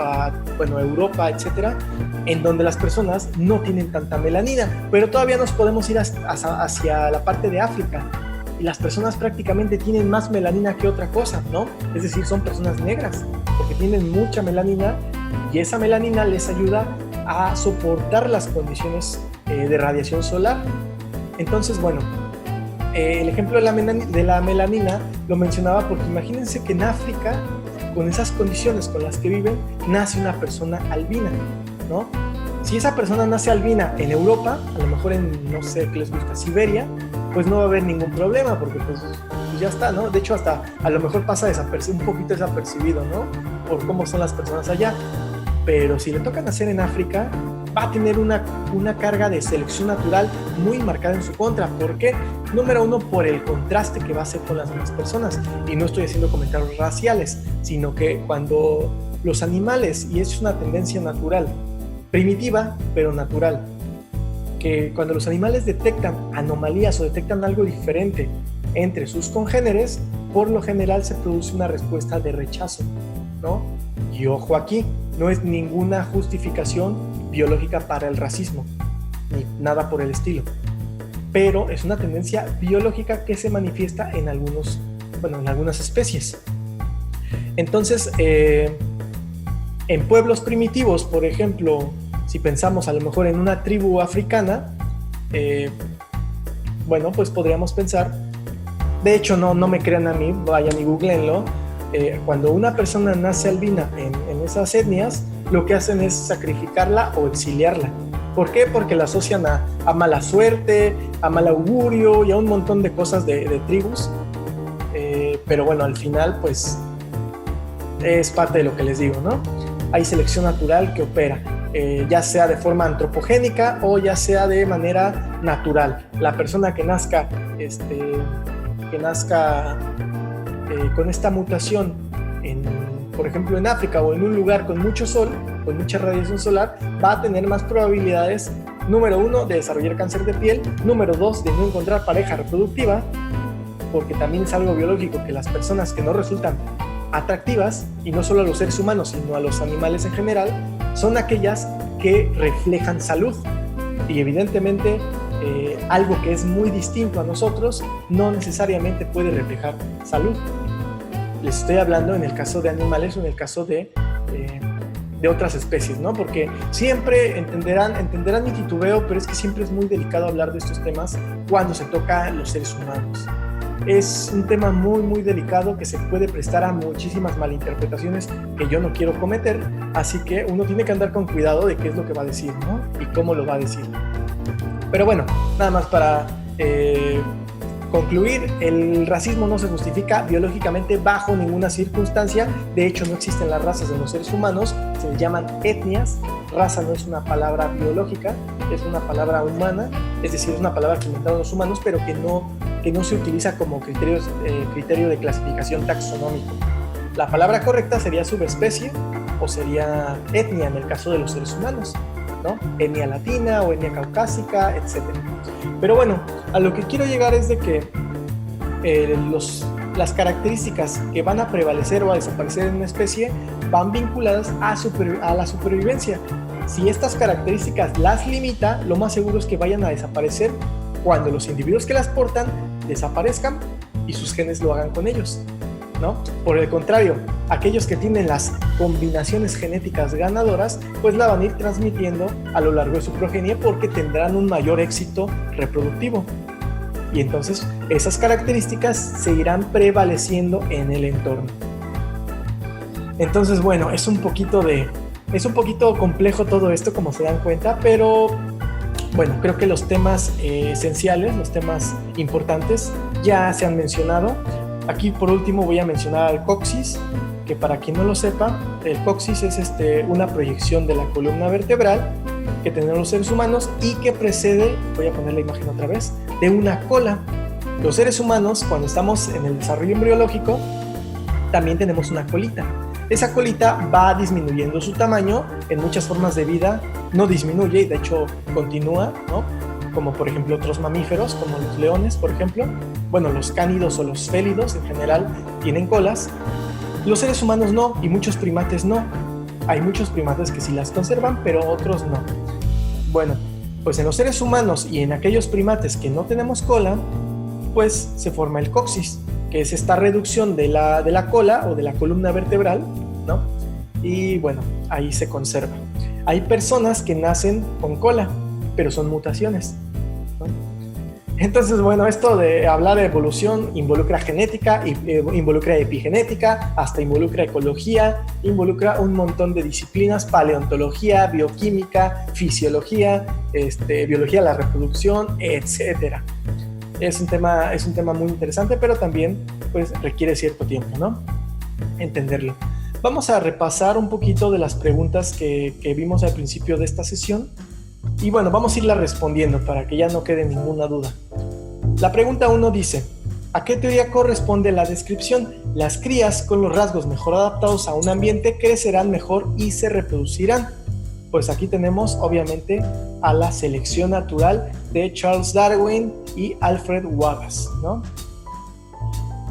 bueno, Europa, etcétera, en donde las personas no tienen tanta melanina, pero todavía nos podemos ir hacia la parte de África. Y las personas prácticamente tienen más melanina que otra cosa, ¿no? Es decir, son personas negras, porque tienen mucha melanina y esa melanina les ayuda a soportar las condiciones de radiación solar. Entonces, bueno, el ejemplo de la melanina lo mencionaba porque imagínense que en África, con esas condiciones con las que viven, nace una persona albina, ¿no? Si esa persona nace albina en Europa, a lo mejor en, no sé qué les gusta, Siberia, pues no va a haber ningún problema, porque pues ya está, ¿no? De hecho, hasta a lo mejor pasa un poquito desapercibido, ¿no? Por cómo son las personas allá. Pero si le toca nacer en África, va a tener una carga de selección natural muy marcada en su contra. ¿Por qué? Número uno, por el contraste que va a hacer con las demás personas. Y no estoy haciendo comentarios raciales, sino que cuando los animales, y es una tendencia natural, primitiva, pero natural, que cuando los animales detectan anomalías o detectan algo diferente entre sus congéneres, por lo general se produce una respuesta de rechazo, ¿no? Y ojo aquí, no es ninguna justificación biológica para el racismo, ni nada por el estilo, pero es una tendencia biológica que se manifiesta en algunas especies. Entonces, en pueblos primitivos, por ejemplo, si pensamos a lo mejor en una tribu africana, bueno, pues podríamos pensar, de hecho no me crean a mí, vayan y googleenlo, cuando una persona nace albina en esas etnias, lo que hacen es sacrificarla o exiliarla. ¿Por qué? Porque la asocian a mala suerte, a mal augurio y a un montón de cosas de tribus, pero bueno, al final pues es parte de lo que les digo, ¿no? Hay selección natural que opera, ya sea de forma antropogénica o ya sea de manera natural. La persona que nazca con esta mutación, por ejemplo en África o en un lugar con mucho sol, con mucha radiación solar, va a tener más probabilidades, número uno, de desarrollar cáncer de piel, número dos, de no encontrar pareja reproductiva, porque también es algo biológico que las personas que no resultan atractivas, y no solo a los seres humanos, sino a los animales en general, son aquellas que reflejan salud. Y evidentemente algo que es muy distinto a nosotros no necesariamente puede reflejar salud. Les estoy hablando en el caso de animales o en el caso de otras especies, ¿no? Porque siempre entenderán mi titubeo, pero es que siempre es muy delicado hablar de estos temas cuando se toca a los seres humanos. Es un tema muy, muy delicado que se puede prestar a muchísimas malinterpretaciones que yo no quiero cometer, así que uno tiene que andar con cuidado de qué es lo que va a decir, ¿no? Y cómo lo va a decir. Pero bueno, nada más para concluir, el racismo no se justifica biológicamente bajo ninguna circunstancia. De hecho, no existen las razas de los seres humanos, se les llaman etnias. Raza no es una palabra biológica, es una palabra humana, es decir, es una palabra que inventaron los humanos, pero que no se utiliza como criterio de clasificación taxonómico. La palabra correcta sería subespecie o sería etnia en el caso de los seres humanos, ¿no? Etnia latina o etnia caucásica, etc. Pero bueno, a lo que quiero llegar es de que las características que van a prevalecer o a desaparecer en una especie van vinculadas a la supervivencia. Si estas características las limita, lo más seguro es que vayan a desaparecer cuando los individuos que las portan desaparezcan y sus genes lo hagan con ellos, ¿no? Por el contrario, aquellos que tienen las combinaciones genéticas ganadoras, pues la van a ir transmitiendo a lo largo de su progenie porque tendrán un mayor éxito reproductivo. Y entonces esas características seguirán prevaleciendo en el entorno. Entonces, bueno, es un poquito complejo todo esto, como se dan cuenta, pero bueno, creo que los temas esenciales, los temas importantes ya se han mencionado. Aquí por último voy a mencionar el coxis, que para quien no lo sepa, el coxis es una proyección de la columna vertebral que tenemos los seres humanos y que precede, voy a poner la imagen otra vez, de una cola. Los seres humanos, cuando estamos en el desarrollo embriológico, también tenemos una colita. Esa colita va disminuyendo su tamaño. En muchas formas de vida no disminuye y de hecho continúa, ¿no? Como por ejemplo otros mamíferos, como los leones, por ejemplo. Bueno, los cánidos o los félidos en general tienen colas. Los seres humanos no, y muchos primates no. Hay muchos primates que sí las conservan, pero otros no. Bueno, pues en los seres humanos y en aquellos primates que no tenemos cola, pues se forma el coxis, que es esta reducción de la cola o de la columna vertebral, ¿no? Y bueno, ahí se conserva. Hay personas que nacen con cola, pero son mutaciones, ¿no? Entonces, bueno, esto de hablar de evolución involucra genética, involucra epigenética, hasta involucra ecología, involucra un montón de disciplinas, paleontología, bioquímica, fisiología, biología de la reproducción, etcétera. Es un tema muy interesante, pero también pues requiere cierto tiempo, ¿no? Entenderlo. Vamos a repasar un poquito de las preguntas que vimos al principio de esta sesión. Y bueno, vamos a irla respondiendo para que ya no quede ninguna duda. La pregunta 1 dice: ¿a qué teoría corresponde la descripción? Las crías con los rasgos mejor adaptados a un ambiente crecerán mejor y se reproducirán. Pues aquí tenemos obviamente a la selección natural de Charles Darwin y Alfred Wallace, ¿no?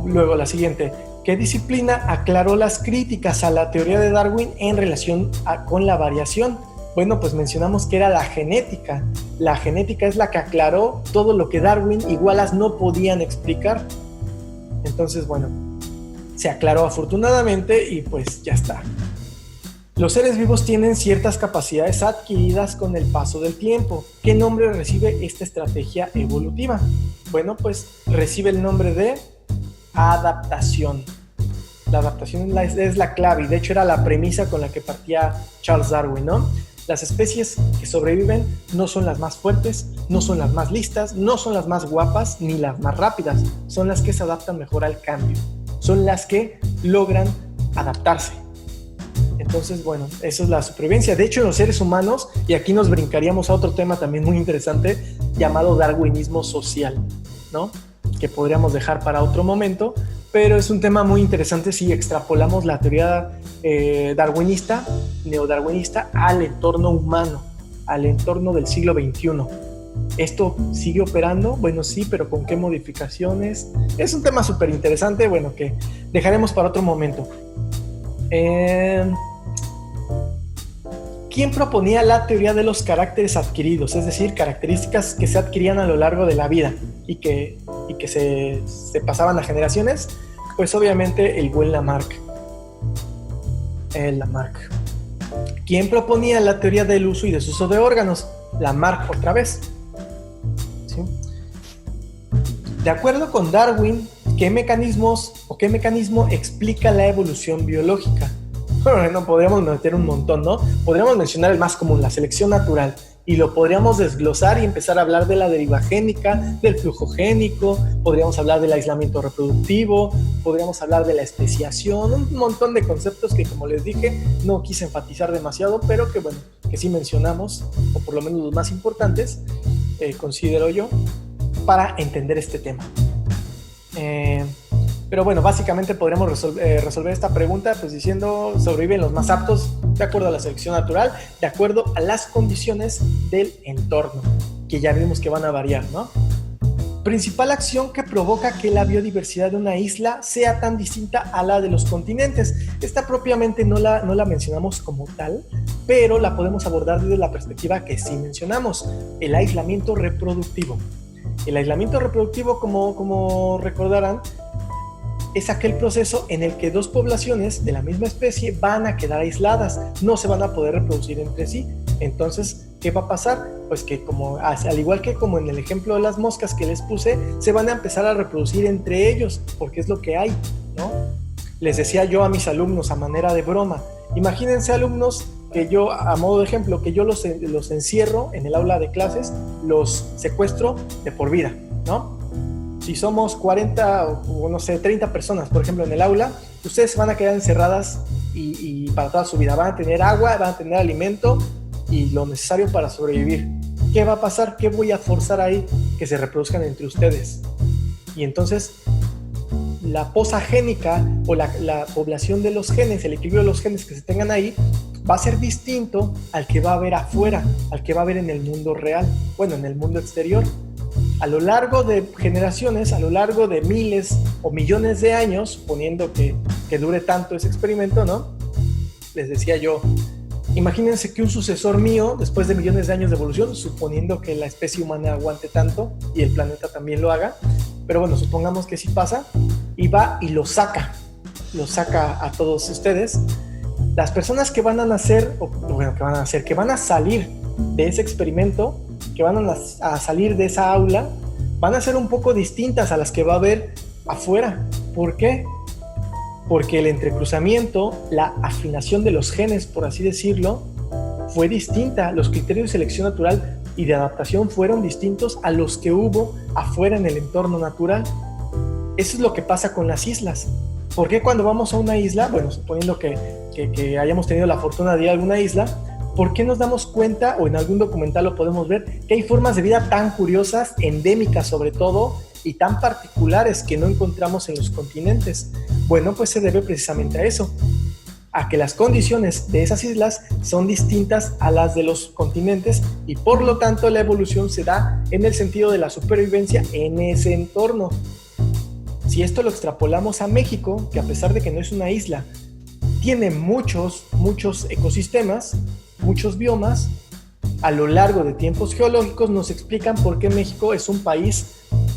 Luego la siguiente: ¿qué disciplina aclaró las críticas a la teoría de Darwin en relación con la variación? Bueno, pues mencionamos que era la genética. La genética es la que aclaró todo lo que Darwin y Wallace no podían explicar. Entonces, bueno, se aclaró afortunadamente y pues ya está. Los seres vivos tienen ciertas capacidades adquiridas con el paso del tiempo. ¿Qué nombre recibe esta estrategia evolutiva? Bueno, pues recibe el nombre de adaptación. La adaptación es la clave y de hecho era la premisa con la que partía Charles Darwin, ¿no? Las especies que sobreviven no son las más fuertes, no son las más listas, no son las más guapas ni las más rápidas. Son las que se adaptan mejor al cambio. Son las que logran adaptarse. Entonces, bueno, eso es la supervivencia. De hecho, en los seres humanos, y aquí nos brincaríamos a otro tema también muy interesante, llamado darwinismo social, ¿no? Que podríamos dejar para otro momento, pero es un tema muy interesante si extrapolamos la teoría darwinista, neodarwinista, al entorno humano, al entorno del siglo XXI. ¿Esto sigue operando? Bueno, sí, pero ¿con qué modificaciones? Es un tema súper interesante, bueno, que dejaremos para otro momento. ¿Quién proponía la teoría de los caracteres adquiridos? Es decir, características que se adquirían a lo largo de la vida y que se pasaban a generaciones. Pues obviamente el buen Lamarck. Lamarck. ¿Quién proponía la teoría del uso y desuso de órganos? Lamarck otra vez. ¿Sí? De acuerdo con Darwin, ¿qué mecanismo explica la evolución biológica? Bueno, podríamos meter un montón, ¿no? Podríamos mencionar el más común, la selección natural, y lo podríamos desglosar y empezar a hablar de la deriva génica, del flujo génico, podríamos hablar del aislamiento reproductivo, podríamos hablar de la especiación, un montón de conceptos que, como les dije, no quise enfatizar demasiado, pero que bueno, que sí mencionamos, o por lo menos los más importantes, considero yo, para entender este tema. Pero bueno, básicamente podríamos resolver esta pregunta pues diciendo: sobreviven los más aptos de acuerdo a la selección natural, de acuerdo a las condiciones del entorno, que ya vimos que van a variar, ¿no? Principal acción que provoca que la biodiversidad de una isla sea tan distinta a la de los continentes. Esta propiamente no la mencionamos como tal, pero la podemos abordar desde la perspectiva que sí mencionamos: el aislamiento reproductivo. El aislamiento reproductivo, como recordarán, es aquel proceso en el que dos poblaciones de la misma especie van a quedar aisladas, no se van a poder reproducir entre sí. Entonces, ¿qué va a pasar? Pues que al igual que como en el ejemplo de las moscas que les puse, se van a empezar a reproducir entre ellos, porque es lo que hay, ¿no? Les decía yo a mis alumnos a manera de broma, imagínense alumnos que yo, a modo de ejemplo, que yo los encierro en el aula de clases, los secuestro de por vida, ¿no? Si somos 40 o no sé, 30 personas, por ejemplo, en el aula, ustedes van a quedar encerradas y para toda su vida. Van a tener agua, van a tener alimento y lo necesario para sobrevivir. ¿Qué va a pasar? ¿Qué voy a forzar ahí? Que se reproduzcan entre ustedes. Y entonces, la posa génica o la población de los genes, el equilibrio de los genes que se tengan ahí, va a ser distinto al que va a haber afuera, al que va a haber en el mundo real, bueno, en el mundo exterior. A lo largo de generaciones, a lo largo de miles o millones de años, suponiendo que dure tanto ese experimento, ¿no? Les decía yo, imagínense que un sucesor mío, después de millones de años de evolución, suponiendo que la especie humana aguante tanto y el planeta también lo haga, pero bueno, supongamos que sí pasa, y va y lo saca a todos ustedes. Las personas que van a nacer, que van a salir de ese experimento, que van a salir de esa aula, van a ser un poco distintas a las que va a haber afuera. ¿Por qué? Porque el entrecruzamiento, la afinación de los genes, por así decirlo, fue distinta. Los criterios de selección natural y de adaptación fueron distintos a los que hubo afuera en el entorno natural. Eso es lo que pasa con las islas. ¿Por qué cuando vamos a una isla, bueno, suponiendo que hayamos tenido la fortuna de ir a alguna isla, ¿por qué nos damos cuenta, o en algún documental lo podemos ver, que hay formas de vida tan curiosas, endémicas sobre todo, y tan particulares que no encontramos en los continentes? Bueno, pues se debe precisamente a eso, a que las condiciones de esas islas son distintas a las de los continentes y por lo tanto la evolución se da en el sentido de la supervivencia en ese entorno. Si esto lo extrapolamos a México, que a pesar de que no es una isla, tiene muchos ecosistemas, muchos biomas, a lo largo de tiempos geológicos nos explican por qué México es un país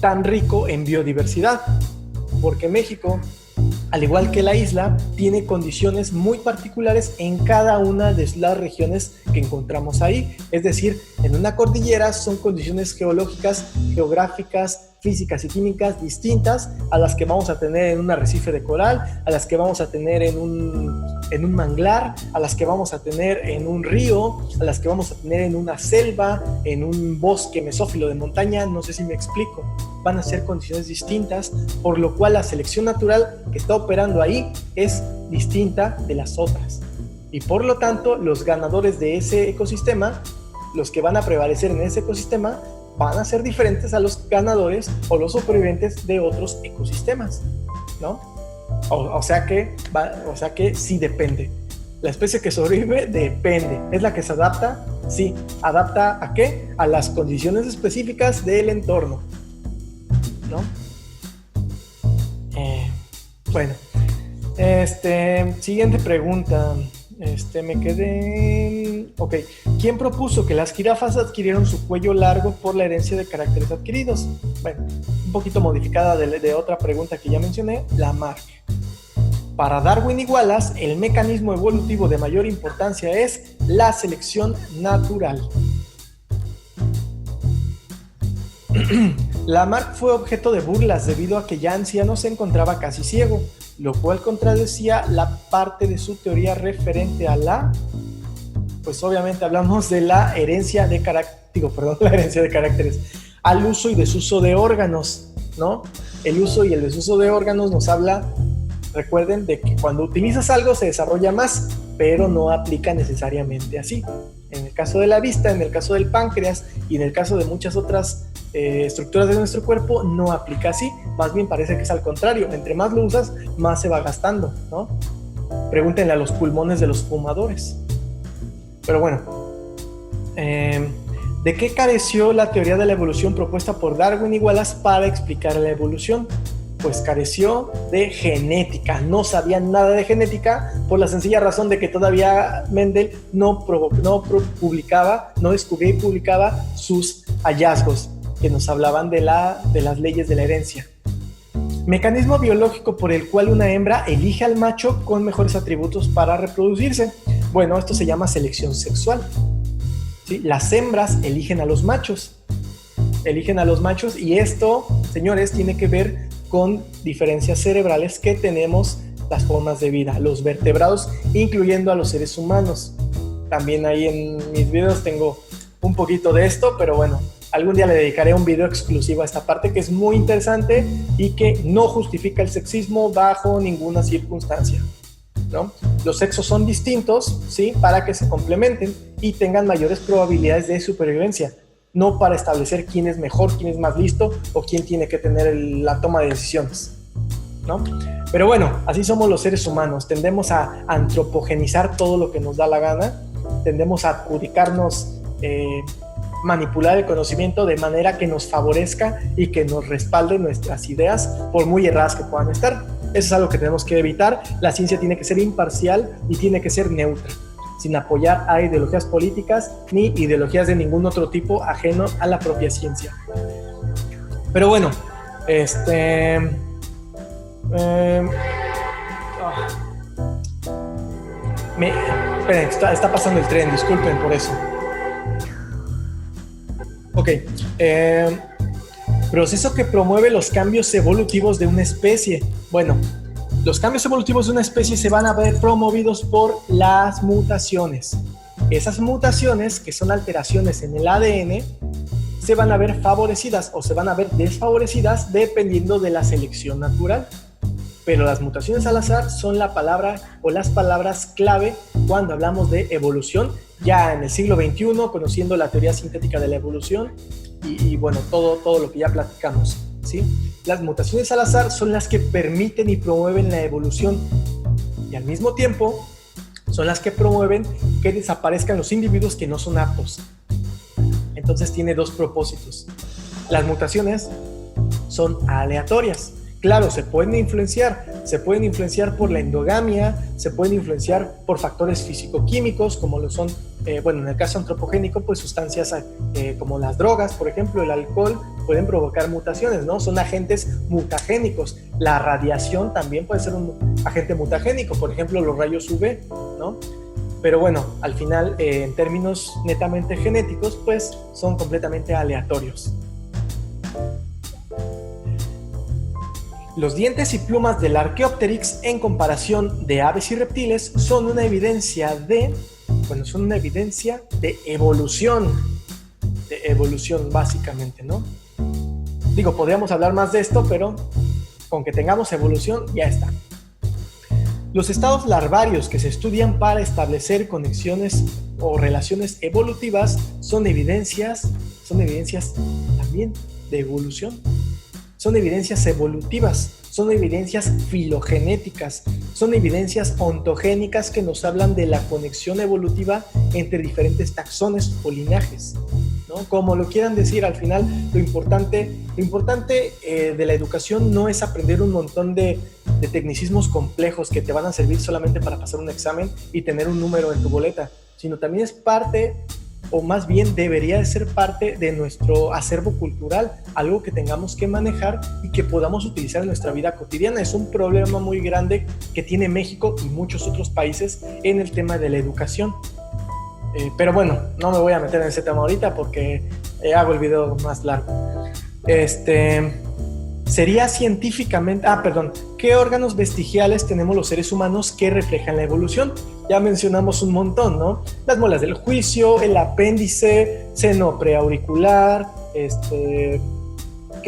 tan rico en biodiversidad. Porque México, al igual que la isla, tiene condiciones muy particulares en cada una de las regiones que encontramos ahí. Es decir, en una cordillera son condiciones geológicas, geográficas, físicas y químicas distintas a las que vamos a tener en un arrecife de coral, a las que vamos a tener en un manglar, a las que vamos a tener en un río, a las que vamos a tener en una selva, en un bosque mesófilo de montaña. No sé si me explico. Van a ser condiciones distintas, por lo cual la selección natural que está operando ahí es distinta de las otras. Y por lo tanto, los ganadores de ese ecosistema, los que van a prevalecer en ese ecosistema, van a ser diferentes a los ganadores o los supervivientes de otros ecosistemas, ¿no? O sea que sí depende. La especie que sobrevive depende. ¿Es la que se adapta? Sí. ¿Adapta a qué? A las condiciones específicas del entorno, ¿no? Bueno, siguiente pregunta. Me quedé... Ok. ¿Quién propuso que las jirafas adquirieron su cuello largo por la herencia de caracteres adquiridos? Bueno, un poquito modificada de otra pregunta que ya mencioné, Lamarck. Para Darwin y Wallace, el mecanismo evolutivo de mayor importancia es la selección natural. Lamarck fue objeto de burlas debido a que ya anciano se encontraba casi ciego, lo cual contradecía la parte de su teoría referente a pues obviamente hablamos de la herencia de caracteres, al uso y desuso de órganos, ¿no? El uso y el desuso de órganos nos habla, recuerden, de que cuando utilizas algo se desarrolla más, pero no aplica necesariamente así. En el caso de la vista, en el caso del páncreas y en el caso de muchas otras estructuras de nuestro cuerpo no aplica así, más bien parece que es al contrario, entre más lo usas, más se va gastando, ¿no? Pregúntenle a los pulmones de los fumadores. Pero bueno, ¿de qué careció la teoría de la evolución propuesta por Darwin y Wallace para explicar la evolución? Pues careció de genética, no sabían nada de genética por la sencilla razón de que todavía Mendel no descubría y publicaba sus hallazgos que nos hablaban de las leyes de la herencia. Mecanismo biológico por el cual una hembra elige al macho con mejores atributos para reproducirse. Bueno, esto se llama selección sexual. ¿Sí? Las hembras eligen a los machos. Y esto, señores, tiene que ver con diferencias cerebrales que tenemos las formas de vida, los vertebrados, incluyendo a los seres humanos. También ahí en mis videos tengo un poquito de esto, pero bueno, algún día le dedicaré un video exclusivo a esta parte que es muy interesante y que no justifica el sexismo bajo ninguna circunstancia, ¿no? Los sexos son distintos, ¿sí? Para que se complementen y tengan mayores probabilidades de supervivencia, no para establecer quién es mejor, quién es más listo o quién tiene que tener la toma de decisiones, ¿no? Pero bueno, así somos los seres humanos, tendemos a antropogenizar todo lo que nos da la gana, tendemos a adjudicarnos, manipular el conocimiento de manera que nos favorezca y que nos respalde nuestras ideas, por muy erradas que puedan estar. Eso es algo que tenemos que evitar. La ciencia tiene que ser imparcial y tiene que ser neutra, sin apoyar a ideologías políticas ni ideologías de ningún otro tipo ajeno a la propia ciencia. Pero bueno, esperen, está pasando el tren, disculpen por eso. Ok, proceso que promueve los cambios evolutivos de una especie. Bueno, los cambios evolutivos de una especie se van a ver promovidos por las mutaciones. Esas mutaciones, que son alteraciones en el ADN, se van a ver favorecidas o se van a ver desfavorecidas dependiendo de la selección natural. Pero las mutaciones al azar son la palabra o las palabras clave cuando hablamos de evolución, ya en el siglo XXI, conociendo la teoría sintética de la evolución y bueno, todo lo que ya platicamos, ¿sí? Las mutaciones al azar son las que permiten y promueven la evolución y al mismo tiempo son las que promueven que desaparezcan los individuos que no son aptos. Entonces tiene dos propósitos. Las mutaciones son aleatorias. Claro, se pueden influenciar por la endogamia, se pueden influenciar por factores físico-químicos, como lo son, bueno, en el caso antropogénico, pues sustancias como las drogas, por ejemplo, el alcohol, pueden provocar mutaciones, ¿no? Son agentes mutagénicos. La radiación también puede ser un agente mutagénico, por ejemplo, los rayos UV, ¿no? Pero bueno, al final, en términos netamente genéticos, pues son completamente aleatorios. Los dientes y plumas del Archaeopteryx en comparación de aves y reptiles son una evidencia de evolución. De evolución, básicamente, ¿no? Digo, podríamos hablar más de esto, pero con que tengamos evolución, ya está. Los estados larvarios que se estudian para establecer conexiones o relaciones evolutivas son evidencias también de evolución. Son evidencias evolutivas, son evidencias filogenéticas, son evidencias ontogénicas que nos hablan de la conexión evolutiva entre diferentes taxones o linajes, ¿no? Como lo quieran decir, al final lo importante de la educación no es aprender un montón de tecnicismos complejos que te van a servir solamente para pasar un examen y tener un número en tu boleta, sino también es parte, o más bien debería de ser parte de nuestro acervo cultural, algo que tengamos que manejar y que podamos utilizar en nuestra vida cotidiana. Es un problema muy grande que tiene México y muchos otros países en el tema de la educación. Pero bueno, no me voy a meter en ese tema ahorita porque hago el video más largo. Sería científicamente... ¿Qué órganos vestigiales tenemos los seres humanos que reflejan la evolución? Ya mencionamos un montón, ¿no? Las muelas del juicio, el apéndice, seno preauricular, ¿qué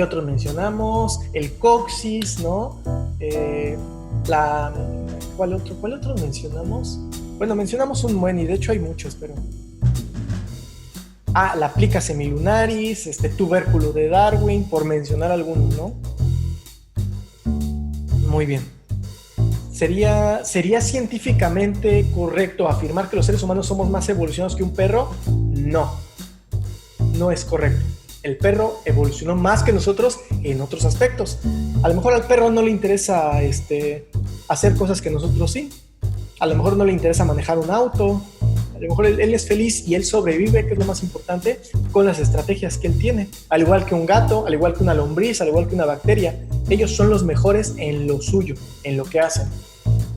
otros mencionamos? El coxis, ¿no? ¿Cuál otro mencionamos? Bueno, mencionamos un buen y de hecho hay muchos, pero... la plica semilunaris, tubérculo de Darwin, por mencionar algunos, ¿no? Muy bien. ¿Sería científicamente correcto afirmar que los seres humanos somos más evolucionados que un perro? No, no es correcto. El perro evolucionó más que nosotros en otros aspectos. A lo mejor al perro no le interesa hacer cosas que nosotros sí. A lo mejor no le interesa manejar un auto, A lo mejor él es feliz y él sobrevive, que es lo más importante, con las estrategias que él tiene. Al igual que un gato, al igual que una lombriz, al igual que una bacteria. Ellos son los mejores en lo suyo, en lo que hacen,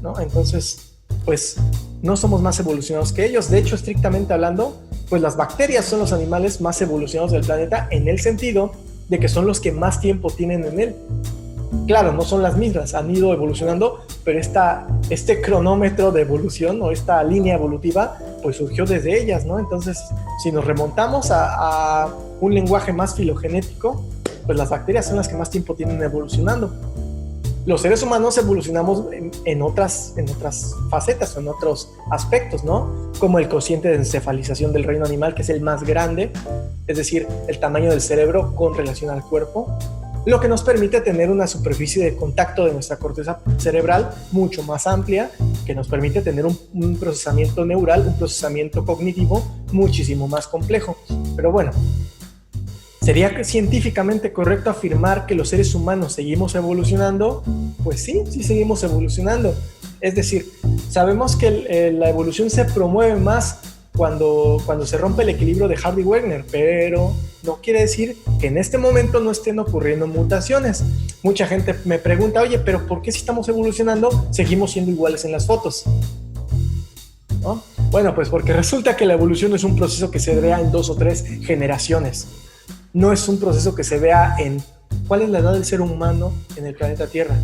¿no? Entonces, pues no somos más evolucionados que ellos. De hecho, estrictamente hablando, pues las bacterias son los animales más evolucionados del planeta en el sentido de que son los que más tiempo tienen en él. Claro, no son las mismas, han ido evolucionando, pero este cronómetro de evolución o esta línea evolutiva, pues surgió desde ellas, ¿no? Entonces, si nos remontamos a un lenguaje más filogenético, pues las bacterias son las que más tiempo tienen evolucionando. Los seres humanos evolucionamos en otras facetas o en otros aspectos, ¿no? Como el cociente de encefalización del reino animal, que es el más grande, es decir, el tamaño del cerebro con relación al cuerpo, lo que nos permite tener una superficie de contacto de nuestra corteza cerebral mucho más amplia, que nos permite tener un procesamiento neural, un procesamiento cognitivo muchísimo más complejo. Pero bueno, ¿sería científicamente correcto afirmar que los seres humanos seguimos evolucionando? Pues sí, sí seguimos evolucionando. Es decir, sabemos que la evolución se promueve más cuando se rompe el equilibrio de Hardy-Wegner, pero no quiere decir que en este momento no estén ocurriendo mutaciones. Mucha gente me pregunta, oye, pero ¿por qué si estamos evolucionando seguimos siendo iguales en las fotos? ¿No? Bueno, pues porque resulta que la evolución es un proceso que se vea en 2 o 3 generaciones. No es un proceso que se vea en cuál es la edad del ser humano en el planeta Tierra.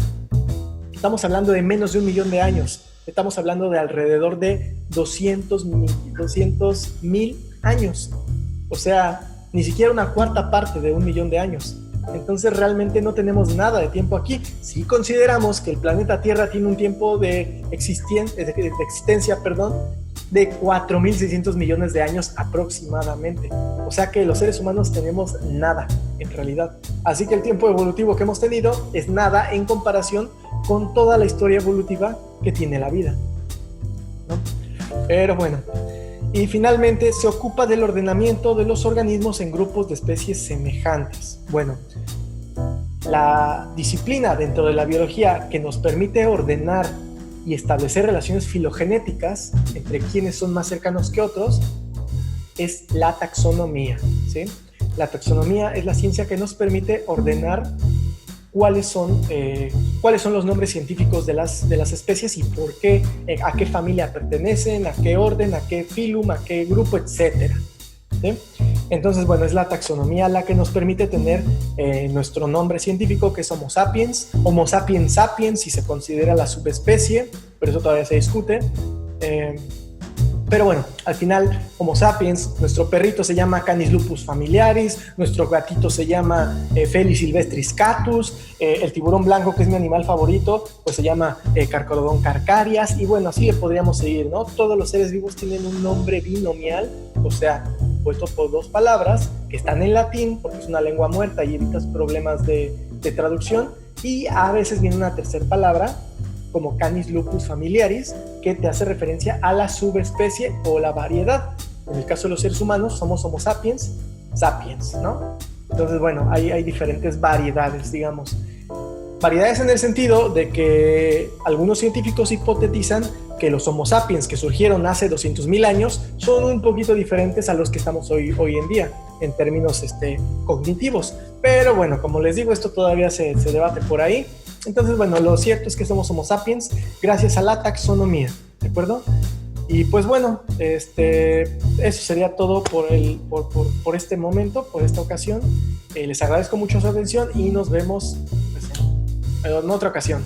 Estamos hablando de menos de 1 millón de años. Estamos hablando de alrededor de 200.000 años. O sea, ni siquiera una cuarta parte de 1 millón de años. Entonces realmente no tenemos nada de tiempo aquí. Si consideramos que el planeta Tierra tiene un tiempo de existencia, de 4.600 millones de años aproximadamente. O sea que los seres humanos tenemos nada en realidad. Así que el tiempo evolutivo que hemos tenido es nada en comparación con toda la historia evolutiva que tiene la vida, ¿no? Pero bueno, y finalmente se ocupa del ordenamiento de los organismos en grupos de especies semejantes. Bueno, la disciplina dentro de la biología que nos permite ordenar y establecer relaciones filogenéticas entre quienes son más cercanos que otros es la taxonomía, ¿sí? La taxonomía es la ciencia que nos permite ordenar cuáles son los nombres científicos de las especies y por qué, a qué familia pertenecen, a qué orden, a qué filum, a qué grupo, etcétera, ¿sí? Entonces, bueno, es la taxonomía la que nos permite tener nuestro nombre científico, que es Homo sapiens sapiens, si se considera la subespecie, pero eso todavía se discute. Pero bueno, al final, Homo sapiens, nuestro perrito se llama Canis lupus familiaris, nuestro gatito se llama Felis silvestris catus, el tiburón blanco, que es mi animal favorito, pues se llama Carcharodon carcarias, y bueno, así le podríamos seguir, ¿no? Todos los seres vivos tienen un nombre binomial, o sea, puesto por 2 palabras, que están en latín, porque es una lengua muerta y evitas problemas de traducción, y a veces viene una tercera palabra, como Canis lupus familiaris, que te hace referencia a la subespecie o la variedad. En el caso de los seres humanos, somos Homo sapiens, ¿no? Entonces, bueno, hay diferentes variedades, digamos. Variedades en el sentido de que algunos científicos hipotetizan que los Homo sapiens que surgieron hace 200.000 años son un poquito diferentes a los que estamos hoy en día, en términos cognitivos. Pero bueno, como les digo, esto todavía se debate por ahí. Entonces, bueno, lo cierto es que somos Homo sapiens gracias a la taxonomía, ¿de acuerdo? Y pues bueno, eso sería todo por este momento, por esta ocasión. Les agradezco mucho su atención y nos vemos pues, en otra ocasión.